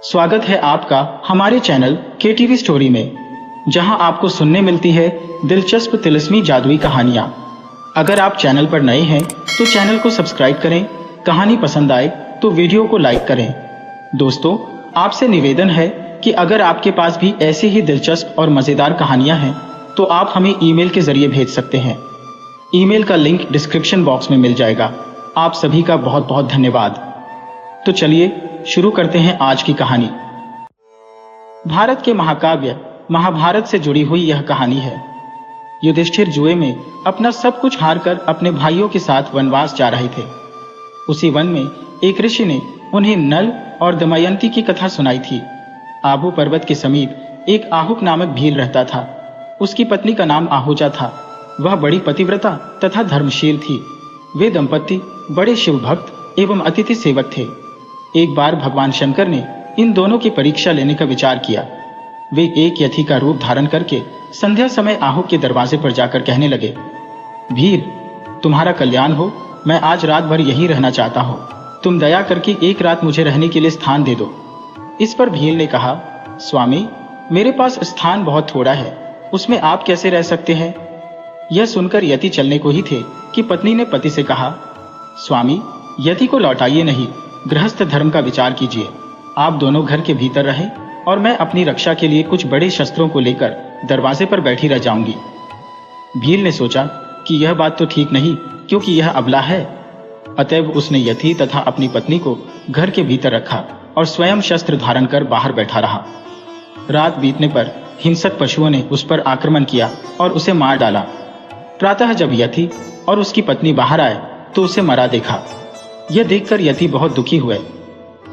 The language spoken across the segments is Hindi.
स्वागत है आपका हमारे चैनल KTV स्टोरी में, जहां आपको सुनने मिलती है दिलचस्प तिलिस्मी जादुई कहानियां। अगर आप चैनल पर नए हैं तो चैनल को सब्सक्राइब करें। कहानी पसंद आए तो वीडियो को लाइक करें। दोस्तों, आपसे निवेदन है कि अगर आपके पास भी ऐसी ही दिलचस्प और मज़ेदार कहानियां हैं तो आप हमें ईमेल के जरिए भेज सकते हैं। ईमेल का लिंक डिस्क्रिप्शन बॉक्स में मिल जाएगा। आप सभी का बहुत बहुत धन्यवाद। तो चलिए शुरू करते हैं आज की कहानी। भारत के महाकाव्य महाभारत से जुड़ी हुई यह कहानी है। युधिष्ठिर जुए में अपना सब कुछ हारकर अपने भाइयों के साथ वनवास जा रहे थे। उसी वन में एक ऋषि ने उन्हें नल और दमयंती की कथा सुनाई थी। आबू पर्वत के समीप एक आहुक नामक भील रहता था। उसकी पत्नी का नाम आहूजा था। वह बड़ी पतिव्रता तथा धर्मशील थी। वे दंपति बड़े शिव भक्त एवं अतिथि सेवक थे। एक बार भगवान शंकर ने इन दोनों की परीक्षा लेने का विचार किया। वे एक यति का रूप धारण करके संध्या समय आहुक के दरवाजे पर जाकर कहने लगे, भील, तुम्हारा कल्याण हो। मैं आज रात भर यहीं रहना चाहता हूँ। तुम दया करके एक रात मुझे रहने के लिए स्थान दे दो। इस पर भील ने कहा, स्वामी, मेरे पास स्थान बहुत थोड़ा है, उसमें आप कैसे रह सकते हैं। यह सुनकर यति चलने को ही थे कि पत्नी ने पति से कहा, स्वामी, यति को लौटाइए नहीं, गृहस्थ धर्म का विचार कीजिए। आप दोनों घर के भीतर रहें और मैं अपनी रक्षा के लिए कुछ बड़े शस्त्रों को लेकर दरवाजे पर बैठी रह जाऊंगी। भील ने सोचा कि यह बात तो ठीक नहीं, क्योंकि यह अबला है। अतएव उसने यति तथा अपनी पत्नी को घर के भीतर रखा और स्वयं शस्त्र धारण कर बाहर बैठा रहा। रात बीतने पर हिंसक पशुओं ने उस पर आक्रमण किया और उसे मार डाला। प्रातः जब यति और उसकी पत्नी बाहर आए तो उसे मरा देखा। यह देखकर यति बहुत दुखी हुए।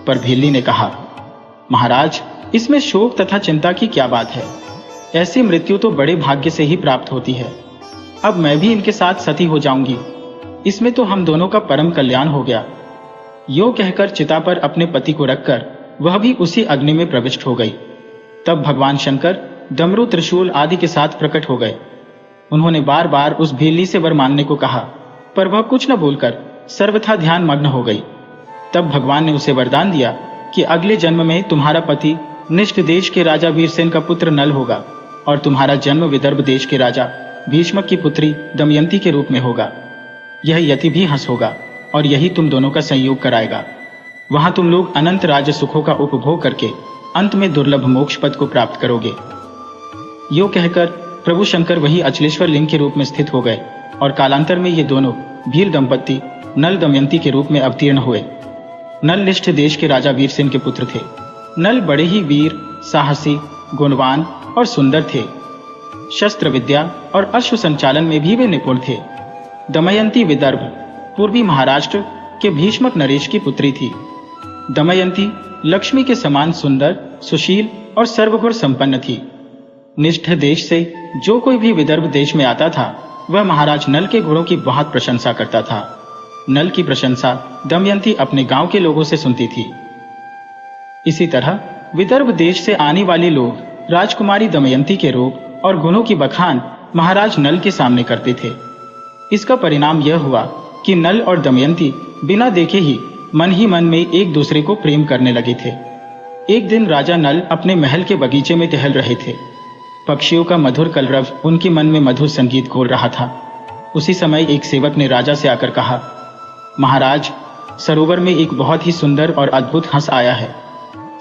पर भीली ने कहा, महाराज, इसमें शोक तथा चिंता की क्या बात है। ऐसी मृत्यु तो बड़े भाग्य से ही प्राप्त होती है। अब मैं भी इनके साथ सती हो जाऊंगी। इसमें तो हम दोनों का परम कल्याण हो गया। यो कहकर चिता पर अपने पति को रखकर वह भी उसी अग्नि में प्रविष्ट हो गई। तब भगवान शंकर डमरू त्रिशूल आदि के साथ प्रकट हो गए। उन्होंने बार बार उस भीली से वर मांगने को कहा, पर वह कुछ न बोलकर सर्वथा ध्यान मग्न हो गई। तब भगवान ने उसे वरदान दिया कि अगले जन्म में तुम्हारा पति निष्ठ देश के राजा वीरसेन का पुत्र नल होगा और तुम्हारा जन्म विदर्भ देश के राजा भीष्मक की पुत्री दमयंती के रूप में होगा। यह यति भी हंस होगा और यही तुम दोनों का संयोग कराएगा। वहां तुम लोग अनंत राज्य सुखों का उपभोग करके अंत में दुर्लभ मोक्ष पद को प्राप्त करोगे। यो कहकर प्रभु शंकर वही अचलेश्वर लिंग के रूप में स्थित हो गए और कालांतर में ये दोनों भील दंपत्ति नल दमयंती के रूप में अवतीर्ण हुए। नल निष्ठ देश के राजा वीरसेन के पुत्र थे। नल बड़े ही वीर, साहसी, गुणवान और सुंदर थे। शस्त्र विद्या और अश्व संचालन में भी वे निपुण थे। दमयंती विदर्भ पूर्वी महाराष्ट्र के भीष्मक नरेश की पुत्री थी। दमयंती लक्ष्मी के समान सुंदर, सुशील और सर्वगुण संपन्न थी। निष्ठ देश से जो कोई भी विदर्भ देश में आता था वह महाराज नल के गुणों की बहुत प्रशंसा करता था। नल की प्रशंसा दमयंती अपने गांव के लोगों से सुनती थी। इसी तरह विदर्भ देश से आने वाले लोग राजकुमारी दमयंती के रूप और गुणों की बखान महाराज नल के सामने करते थे। इसका परिणाम यह हुआ कि नल और दमयंती बिना देखे ही मन में एक दूसरे को प्रेम करने लगे थे। एक दिन राजा नल अपने महल के बगीचे में टहल रहे थे। पक्षियों का मधुर कलरव उनके मन में मधुर संगीत घोल रहा था। उसी समय एक सेवक ने राजा से आकर कहा, महाराज, सरोवर में एक बहुत ही सुंदर और अद्भुत हंस आया है।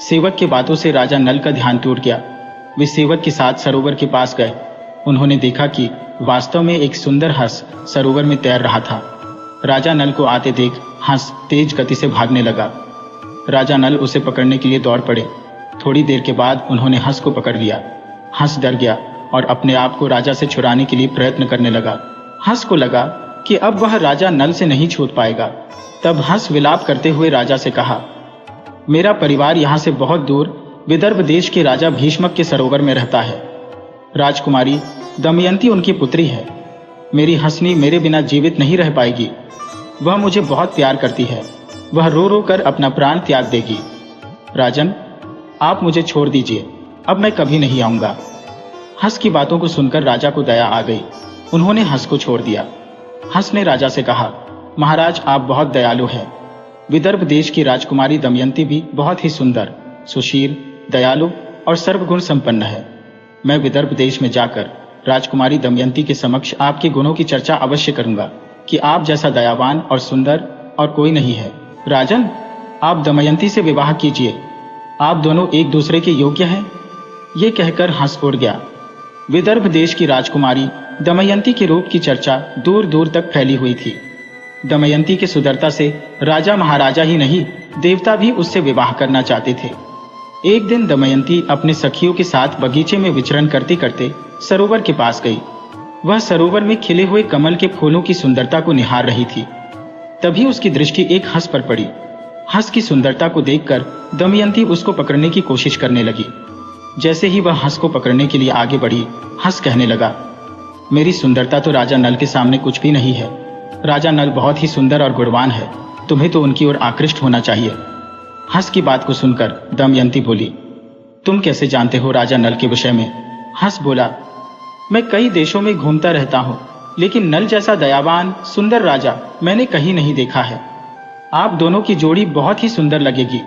सेवक की बातों से राजा नल का ध्यान टूट गया। वे सेवक के साथ सरोवर के पास गए। उन्होंने देखा कि वास्तव में एक सुंदर हंस सरोवर में तैर रहा था। राजा नल को आते देख हंस तेज गति से भागने लगा। राजा नल उसे पकड़ने के लिए दौड़ पड़े। थोड़ी देर के बाद उन्होंने हंस को पकड़ लिया। हंस डर गया और अपने आप को राजा से छुड़ाने के लिए प्रयत्न करने लगा। हंस को लगा कि अब वह राजा नल से नहीं छूट पाएगा। तब हंस विलाप करते हुए राजा से कहा, मेरा परिवार यहाँ से बहुत दूर विदर्भ देश के राजा भीष्मक के सरोवर में रहता है। राजकुमारी दमयंती उनकी पुत्री है। मेरी हंसनी मेरे बिना जीवित नहीं रह पाएगी। वह मुझे बहुत प्यार करती है। वह रो रो कर अपना प्राण त्याग देगी। राजन, आप मुझे छोड़ दीजिए। अब मैं कभी नहीं आऊंगा। हंस की बातों को सुनकर राजा को दया आ गई। उन्होंने हंस को छोड़ दिया। हंस ने राजा से कहा, महाराज, आप बहुत दयालु हैं। विदर्भ देश की राजकुमारी दमयंती भी बहुत ही सुंदर सुशील, दयालु और सर्वगुण संपन्न है। मैं विदर्भ देश में जाकर राजकुमारी दमयंती के समक्ष आपके गुणों की चर्चा अवश्य करूंगा कि आप जैसा दयावान और सुंदर और कोई नहीं है। राजन, आप दमयंती से विवाह कीजिए, आप दोनों एक दूसरे के योग्य हैं। ये कहकर हंस उड़ गया। विदर्भ देश की राजकुमारी दमयंती के रूप की चर्चा दूर दूर तक फैली हुई थी। दमयंती की सुंदरता से राजा महाराजा ही नहीं, देवता भी उससे विवाह करना चाहते थे। एक दिन दमयंती अपने सखियों के साथ बगीचे में विचरण करते करते सरोवर के पास गई। वह सरोवर में खिले हुए कमल के फूलों की सुंदरता को निहार रही थी। तभी उसकी दृष्टि एक हंस पर पड़ी। हंस की सुंदरता को देखकर दमयंती उसको पकड़ने की कोशिश करने लगी। जैसे ही वह हंस को पकड़ने के लिए आगे बढ़ी, हंस कहने लगा, मेरी सुंदरता तो राजा नल के सामने कुछ भी नहीं है। राजा नल बहुत ही सुंदर और गुणवान है, तुम्हें तो उनकी ओर आकृष्ट होना चाहिए। हंस की बात को सुनकर दमयंती बोली, तुम कैसे जानते हो राजा नल के विषय में? हंस बोला, मैं कई देशों में घूमता रहता हूँ, लेकिन नल जैसा दयावान सुंदर राजा मैंने कहीं नहीं देखा है। आप दोनों की जोड़ी बहुत ही सुंदर लगेगी।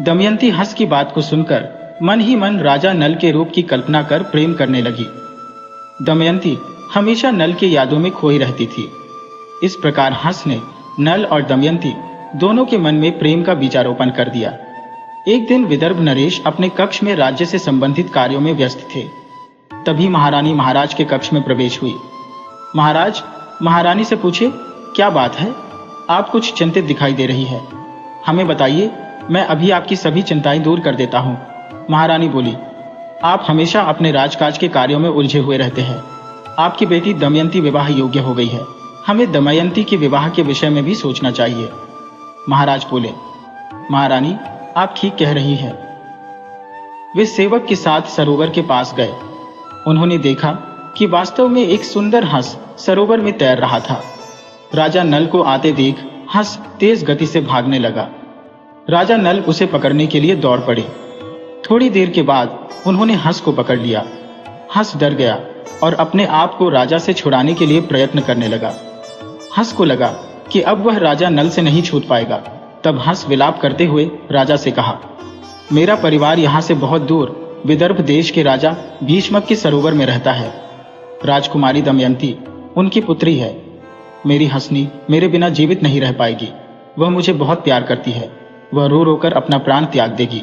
दमयंती हंस की बात को सुनकर मन ही मन राजा नल के रूप की कल्पना कर प्रेम करने लगी। दमयंती हमेशा नल की यादों में खोई रहती थी। इस प्रकार हंस ने नल और दमयंती दोनों के मन में प्रेम का बीजारोपण कर दिया। एक दिन विदर्भ नरेश अपने कक्ष में राज्य से संबंधित कार्यों में व्यस्त थे। तभी महारानी महाराज के कक्ष में प्रवेश हुई। महाराज महारानी से पूछे, क्या बात है? आप कुछ चिंतित दिखाई दे रही है। हमें बताइए, मैं अभी आपकी सभी चिंताएं दूर कर देता हूँ। महारानी बोली, आप हमेशा अपने राजकाज के कार्यों में उलझे हुए रहते हैं। आपकी बेटी दमयंती विवाह योग्य हो गई है, हमें दमयंती के विवाह के विषय में भी सोचना चाहिए। महाराज बोले, महारानी आप ठीक कह रही हैं। वे सेवक के साथ सरोवर के पास गए। उन्होंने देखा कि वास्तव में एक सुंदर हंस सरोवर में तैर रहा था। राजा नल को आते देख हंस तेज गति से भागने लगा। राजा नल उसे पकड़ने के लिए दौड़ पड़े। थोड़ी देर के बाद उन्होंने हंस को पकड़ लिया। हंस डर गया और अपने आप को राजा से छुड़ाने के लिए प्रयत्न करने लगा। हंस को लगा कि अब वह राजा नल से नहीं छूट पाएगा। तब हंस विलाप करते हुए राजा से कहा, मेरा परिवार यहाँ से बहुत दूर विदर्भ देश के राजा भीष्मक के सरोवर में रहता है। राजकुमारी दमयंती उनकी पुत्री है। मेरी हंसनी मेरे बिना जीवित नहीं रह पाएगी। वह मुझे बहुत प्यार करती है। वह रो रोकर अपना प्राण त्याग देगी।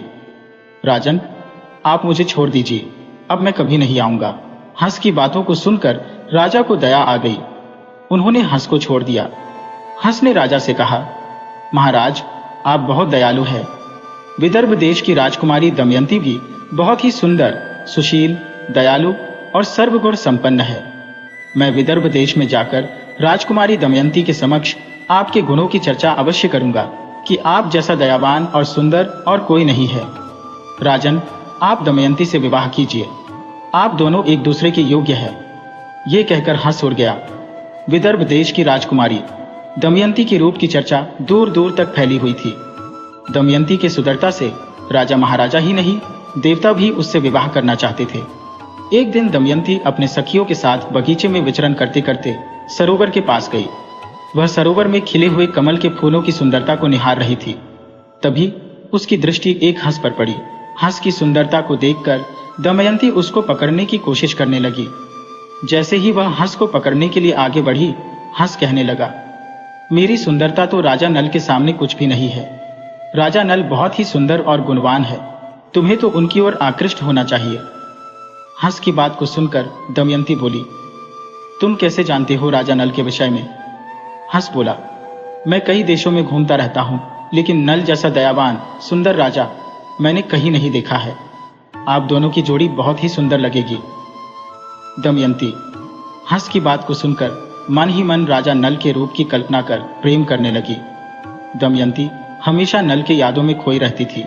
राजन, आप मुझे छोड़ दीजिए, अब मैं कभी नहीं आऊंगा। हंस की बातों को सुनकर राजा को दया आ गई। उन्होंने हंस को छोड़ दिया। हंस ने राजा से कहा, महाराज आप बहुत दयालु हैं। विदर्भ देश की राजकुमारी दमयंती भी बहुत ही सुंदर, सुशील, दयालु और सर्वगुण संपन्न है। मैं विदर्भ देश में जाकर राजकुमारी दमयंती के समक्ष आपके गुणों की चर्चा अवश्य करूंगा कि आप जैसा दयावान और सुंदर और कोई नहीं है। राजन, आप दमयंती से विवाह कीजिए, आप दोनों एक दूसरे के योग्य हैं। ये कहकर हंस उड़ गया। विदर्भ देश की राजकुमारी दमयंती के रूप की चर्चा दूर दूर तक फैली हुई थी। दमयंती के सुंदरता से राजा महाराजा ही नहीं, देवता भी उससे विवाह करना चाहते थे। एक दिन दमयंती अपने सखियों के साथ बगीचे में विचरण करते करते सरोवर के पास गई। वह सरोवर में खिले हुए कमल के फूलों की सुंदरता को निहार रही थी। तभी उसकी दृष्टि एक हंस पर पड़ी। हंस की सुंदरता को देखकर दमयंती उसको पकड़ने की कोशिश करने लगी। जैसे ही वह हंस को पकड़ने के लिए आगे बढ़ी, हंस कहने लगा, मेरी सुंदरता तो राजा नल के सामने कुछ भी नहीं है। राजा नल बहुत ही सुंदर और गुणवान है, तुम्हें तो उनकी ओर आकृष्ट होना चाहिए। हंस की बात को सुनकर दमयंती बोली, तुम कैसे जानते हो राजा नल के विषय में? हंस बोला, मैं कई देशों में घूमता रहता हूँ, लेकिन नल जैसा दयावान सुंदर राजा मैंने कहीं नहीं देखा है। आप दोनों की जोड़ी बहुत ही सुंदर लगेगी। दमयंती हंस की बात को सुनकर मन ही मन राजा नल के रूप की कल्पना कर प्रेम करने लगी। दमयंती हमेशा नल के यादों में खोई रहती थी।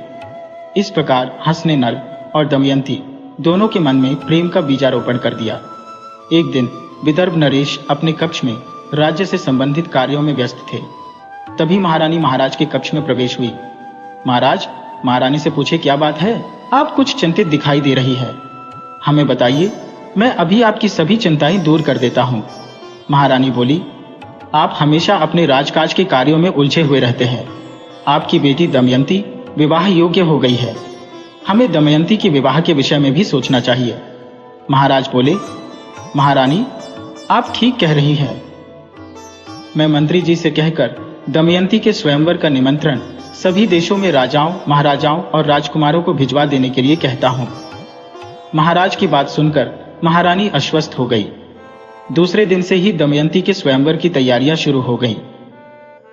इस प्रकार हंस ने नल और दमयंती दोनों के मन में प्रेम का बीजारोपण कर दिया। एक दिन विदर्भ नरेश अपने कक्ष में राज्य से संबंधित कार्यों में व्यस्त थे। तभी महारानी महाराज के कक्ष में प्रवेश हुई। महाराज महारानी से पूछे, क्या बात है? आप कुछ चिंतित दिखाई दे रही है। हमें बताइए, मैं अभी आपकी सभी चिंताएं दूर कर देता हूँ। महारानी बोली, आप हमेशा अपने राजकाज के कार्यों में उलझे हुए रहते हैं। आपकी बेटी दमयंती विवाह योग्य हो गई है। हमें दमयंती के विवाह के विषय में भी सोचना चाहिए। महाराज बोले, महारानी, आप ठीक कह रही हैं। मैं मंत्री जी से कहकर दमयंती के स्वयंवर का निमंत्रण सभी देशों में राजाओं, महाराजाओं और राजकुमारों को भिजवा देने के लिए कहता हूं। महाराज की बात सुनकर महारानी आश्वस्त हो गई। दूसरे दिन से ही दमयंती के स्वयंवर की तैयारियां शुरू हो गईं।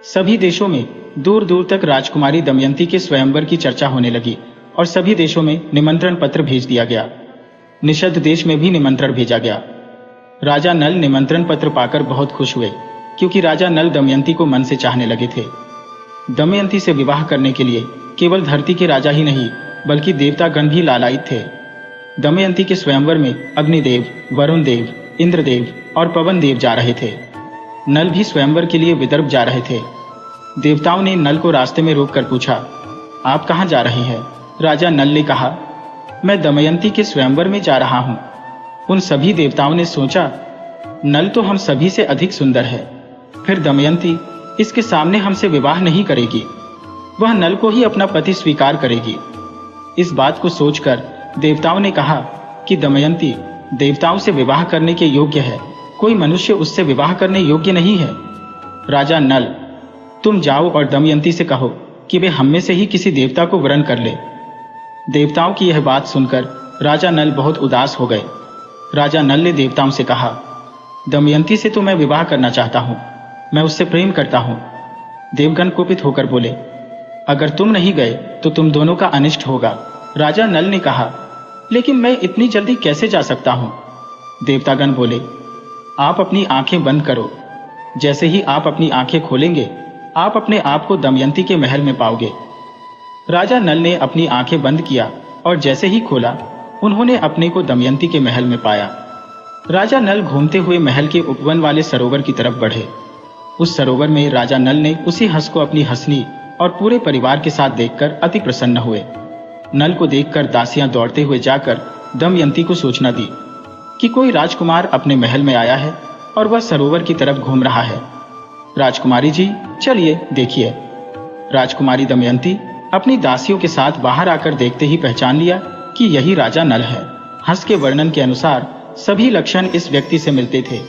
सभी देशों में दूर दूर तक राजकुमारी दमयंती के स्वयंवर की चर्चा होने लगी और सभी देशों में निमंत्रण पत्र भेज दिया गया। निषद देश में भी निमंत्रण भेजा गया। राजा नल निमंत्रण पत्र पाकर बहुत खुश हुए, क्योंकि राजा नल दमयंती को मन से चाहने लगे थे। दमयंती से विवाह करने के लिए केवल धरती के राजा ही नहीं, बल्कि देवतागण भी लालायित थे। दमयंती के स्वयंवर में अग्निदेव, वरुण देव, इंद्रदेव और पवन देव जा रहे थे। नल भी स्वयंवर के लिए विदर्भ जा रहे थे। देवताओं ने नल को रास्ते में रोककर पूछा, आप कहाँ जा रहे हैं? राजा नल ने कहा, मैं दमयंती के स्वयंवर में जा रहा हूं। उन सभी देवताओं ने सोचा, नल तो हम सभी से अधिक सुंदर है, फिर दमयंती इसके सामने हमसे विवाह नहीं करेगी, वह नल को ही अपना पति स्वीकार करेगी। इस बात को सोचकर देवताओं ने कहा कि दमयंती देवताओं से विवाह करने के योग्य है, कोई मनुष्य उससे विवाह करने योग्य नहीं है। राजा नल, तुम जाओ और दमयंती से कहो कि वे हम में से ही किसी देवता को वरण कर ले। देवताओं की यह बात सुनकर राजा नल बहुत उदास हो गए। राजा नल ने देवताओं से कहा, दमयंती से तो मैं विवाह करना चाहता हूं, मैं उससे प्रेम करता हूं। देवगण कुपित होकर बोले, अगर तुम नहीं गए तो तुम दोनों का अनिष्ट होगा। राजा नल ने कहा, लेकिन मैं इतनी जल्दी कैसे जा सकता हूं? देवतागण बोले, आप अपनी आंखें बंद करो। जैसे ही आप अपनी आंखें खोलेंगे, आप अपने आप को दमयंती के महल में पाओगे। राजा नल ने अपनी आंखें बंद किया और जैसे ही खोला, उन्होंने अपने को दमयंती के महल में पाया। राजा नल घूमते हुए महल के उपवन वाले सरोवर की तरफ बढ़े। उस सरोवर में राजा नल ने उसी हंस को अपनी हंसनी और पूरे परिवार के साथ देखकर अति प्रसन्न हुए। नल को देखकर दासियां दौड़ते हुए जाकर दमयंती को सूचना दी कि कोई राजकुमार अपने महल में आया है और वह सरोवर की तरफ घूम रहा है। राजकुमारी जी, चलिए देखिए। राजकुमारी दमयंती अपनी दासियों के साथ बाहर आकर देखते ही पहचान लिया कि यही राजा नल है। हंस के वर्णन के अनुसार सभी लक्षण इस व्यक्ति से मिलते थे।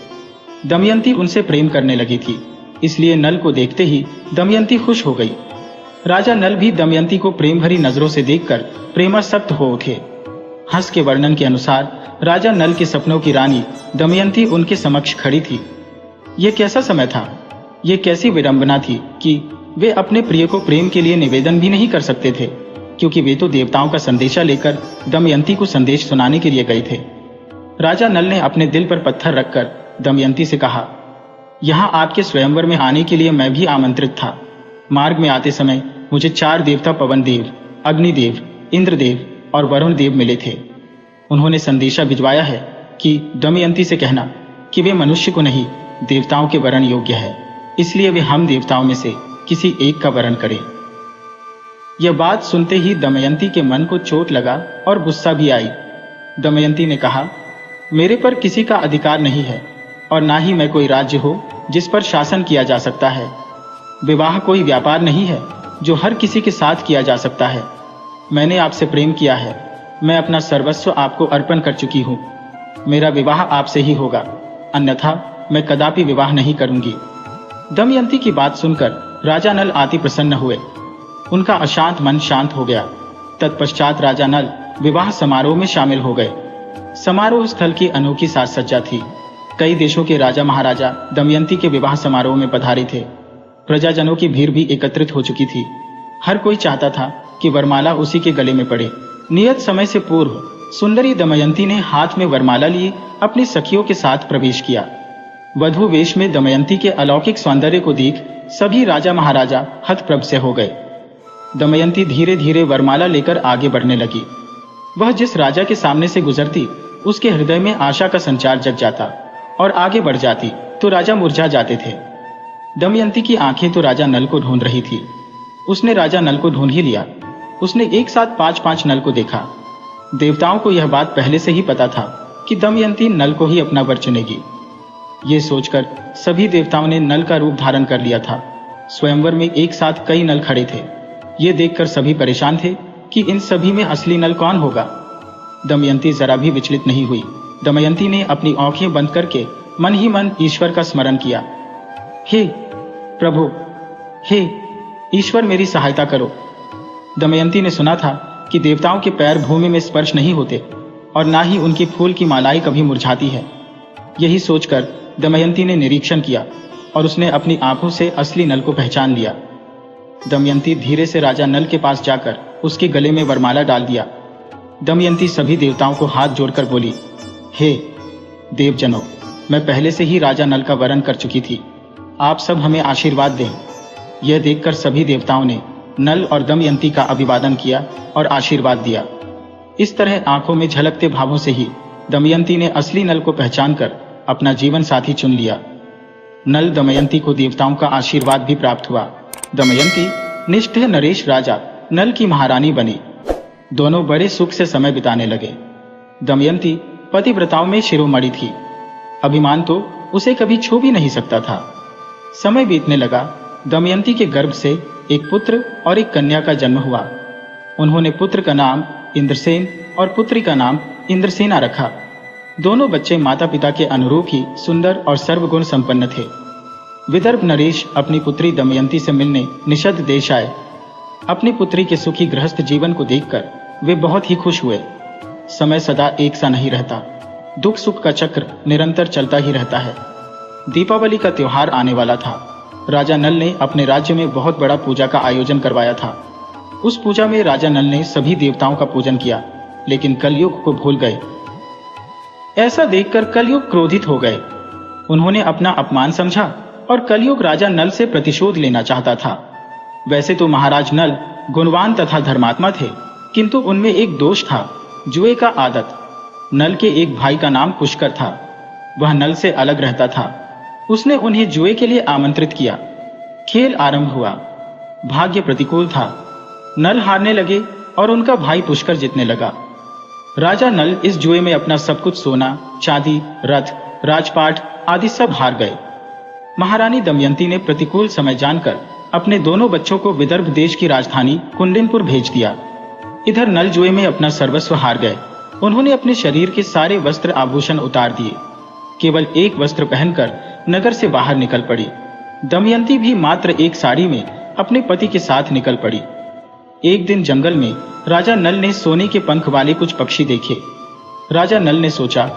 दमयंती उनसे प्रेम करने लगी थी, इसलिए नल को देखते ही दमयंती खुश हो गई। राजा नल भी दमयंती को प्रेम भरी नजरों से देखकर प्रेमासक्त हो उठे। हंस के वर्णन के अनुसार राजा नल के सपनों की रानी दमयंती उनके समक्ष खड़ी थी। यह कैसा समय था, ये कैसी विडंबना थी कि वे अपने प्रिय को प्रेम के लिए निवेदन भी नहीं कर सकते थे, क्योंकि वे तो देवताओं का संदेशा लेकर दमयंती को संदेश सुनाने के लिए गए थे। राजा नल ने अपने दिल पर पत्थर रखकर दमयंती से कहा, यहाँ आपके स्वयंवर में आने के लिए मैं भी आमंत्रित था। मार्ग में आते समय मुझे 4 देवता पवन देव, अग्निदेव, इंद्रदेव और वरुण देव मिले थे। उन्होंने संदेशा भिजवाया है कि दमयंती से कहना कि वे मनुष्य को नहीं, देवताओं के वरण योग्य है, इसलिए वे हम देवताओं में से किसी एक का वरण करें। यह बात सुनते ही दमयंती के मन को चोट लगा और गुस्सा भी आई। दमयंती ने कहा, मेरे पर किसी का अधिकार नहीं है और ना ही मैं कोई राज्य हो जिस पर शासन किया जा सकता है। विवाह कोई व्यापार नहीं है जो हर किसी के साथ किया जा सकता है। मैंने आपसे प्रेम किया है, मैं अपना सर्वस्व आपको अर्पण कर चुकी हूँ। मेरा विवाह आपसे ही होगा, अन्यथा मैं कदापि विवाह नहीं करूंगी। दमयंती की बात सुनकर राजा नल अति प्रसन्न हुए। उनका अशांत मन शांत हो गया। तत्पश्चात राजा नल विवाह समारोह में शामिल हो गए। समारोह स्थल की अनोखी साज सज्जा थी। कई देशों के राजा महाराजा दमयंती के विवाह समारोह में पधारे थे। प्रजाजनों की भीड़ भी एकत्रित हो चुकी थी। हर कोई चाहता था कि वरमाला उसी के गले में पड़े। नियत समय से पूर्व सुंदरी दमयंती ने हाथ में वरमाला लिए अपनी सखियों के साथ प्रवेश किया। वधू वेश में दमयंती के अलौकिक सौंदर्य को देख सभी राजा महाराजा हतप्रभ से हो गए। दमयंती धीरे धीरे वरमाला लेकर आगे बढ़ने लगी। वह जिस राजा के सामने से गुजरती, उसके हृदय में आशा का संचार जग जाता और आगे बढ़ जाती तो राजा मुरझा जाते थे। दमयंती की आंखें तो राजा नल को ढूंढ रही थी। उसने राजा नल को ढूंढ ही लिया। उसने एक साथ 5-5 नल को देखा। देवताओं को यह बात पहले से ही पता था कि दमयंती नल को ही अपना वर चुनेगी। ये सोचकर सभी देवताओं ने नल का रूप धारण कर लिया था। स्वयंवर में एक साथ कई नल खड़े थे। ये देखकर सभी परेशान थे कि इन सभी में असली नल कौन होगा। दमयंती जरा भी विचलित नहीं हुई। दमयंती ने अपनी आंखें बंद करके मन ही मन ईश्वर का स्मरण किया। हे प्रभु, हे ईश्वर, मेरी सहायता करो। दमयंती ने सुना था कि देवताओं के पैर भूमि में स्पर्श नहीं होते और ना ही उनकी फूल की मालाएं कभी मुरझाती है। यही सोचकर दमयंती ने निरीक्षण किया और उसने अपनी आंखों से असली नल को पहचान लिया। दमयंती धीरे से राजा नल के पास जाकर उसके गले में वरमाला डाल दिया। दमयंती सभी देवताओं को हाथ जोड़कर बोली, हे देवजनों, मैं पहले से ही राजा नल का वरण कर चुकी थी। आप सब हमें आशीर्वाद दें। यह देखकर सभी देवताओं ने नल और दमयंती का अभिवादन किया और आशीर्वाद दिया। इस तरह आंखों में झलकते भावों से ही दमयंती ने असली नल को पहचानकर अपना जीवन साथी चुन लिया। नल दमयंती को देवताओं का आशीर्वाद भी प्राप्त हुआ। दमयंती निष्ठे नरेश राजा नल की महारानी बनी। दोनों बड़े सुख से समय बिताने लगे। दमयंती पतिव्रताओं में शिरोमणि थी। अभिमान तो उसे कभी छू भी नहीं सकता था। समय बीतने लगा। दमयंती के गर्भ से एक पुत्र और एक कन्या का जन्म हुआ। उन्होंने पुत्र का नाम इंद्रसेन और पुत्री का नाम इंद्रसेना रखा। दोनों बच्चे माता पिता के अनुरूप ही सुंदर और सर्वगुण संपन्न थे। विदर्भ नरेश अपनी पुत्री दमयंती से मिलने निषद देश आए। अपनी पुत्री के सुखी गृहस्थ जीवन को देखकर वे बहुत ही खुश हुए। समय सदा एक सा नहीं रहता। दुख सुख का चक्र निरंतर चलता ही रहता है। दीपावली का त्योहार आने वाला था। राजा नल ने अपने राज्य में बहुत बड़ा पूजा का आयोजन करवाया था। उस पूजा में राजा नल ने सभी देवताओं का पूजन किया, लेकिन कलयुग को भूल गए। ऐसा देखकर कलयुग क्रोधित हो गए। उन्होंने अपना अपमान समझा और कलयुग राजा नल से प्रतिशोध लेना चाहता था। वैसे तो महाराज नल गुणवान तथा धर्मात्मा थे, किंतु उनमें एक दोष था, जुए का आदत। नल के एक भाई का नाम पुष्कर था। वह नल से अलग रहता था। उसने उन्हें जुए के लिए आमंत्रित किया। खेल आरंभ हुआ। भाग्य प्रतिकूल था। नल हारने लगे और उनका भाई पुष्कर जीतने लगा। राजा नल इस जुए में अपना सब कुछ सोना, चांदी, रथ, राजपाट आदि सब हार गए। महारानी दमयंती ने प्रतिकूल समय जानकर अपने दोनों बच्चों को विदर्भ देश की राजधानी कुंडिनपुर भेज दिया। इधर नल जुए में अपना सर्वस्व हार गए। उन्होंने अपने शरीर के सारे वस्त्र आभूषण उतार दिए। केवल एक वस्त्र पहनकर नगर से बाहर निकल पड़ी। दमयंती भी मात्र एक साड़ी में अपने पति के साथ निकल पड़ी। एक दिन जंगल में राजा नल ने सोने के पंख वाले कुछ पक्षी देखे। राजा नल ने सोचा,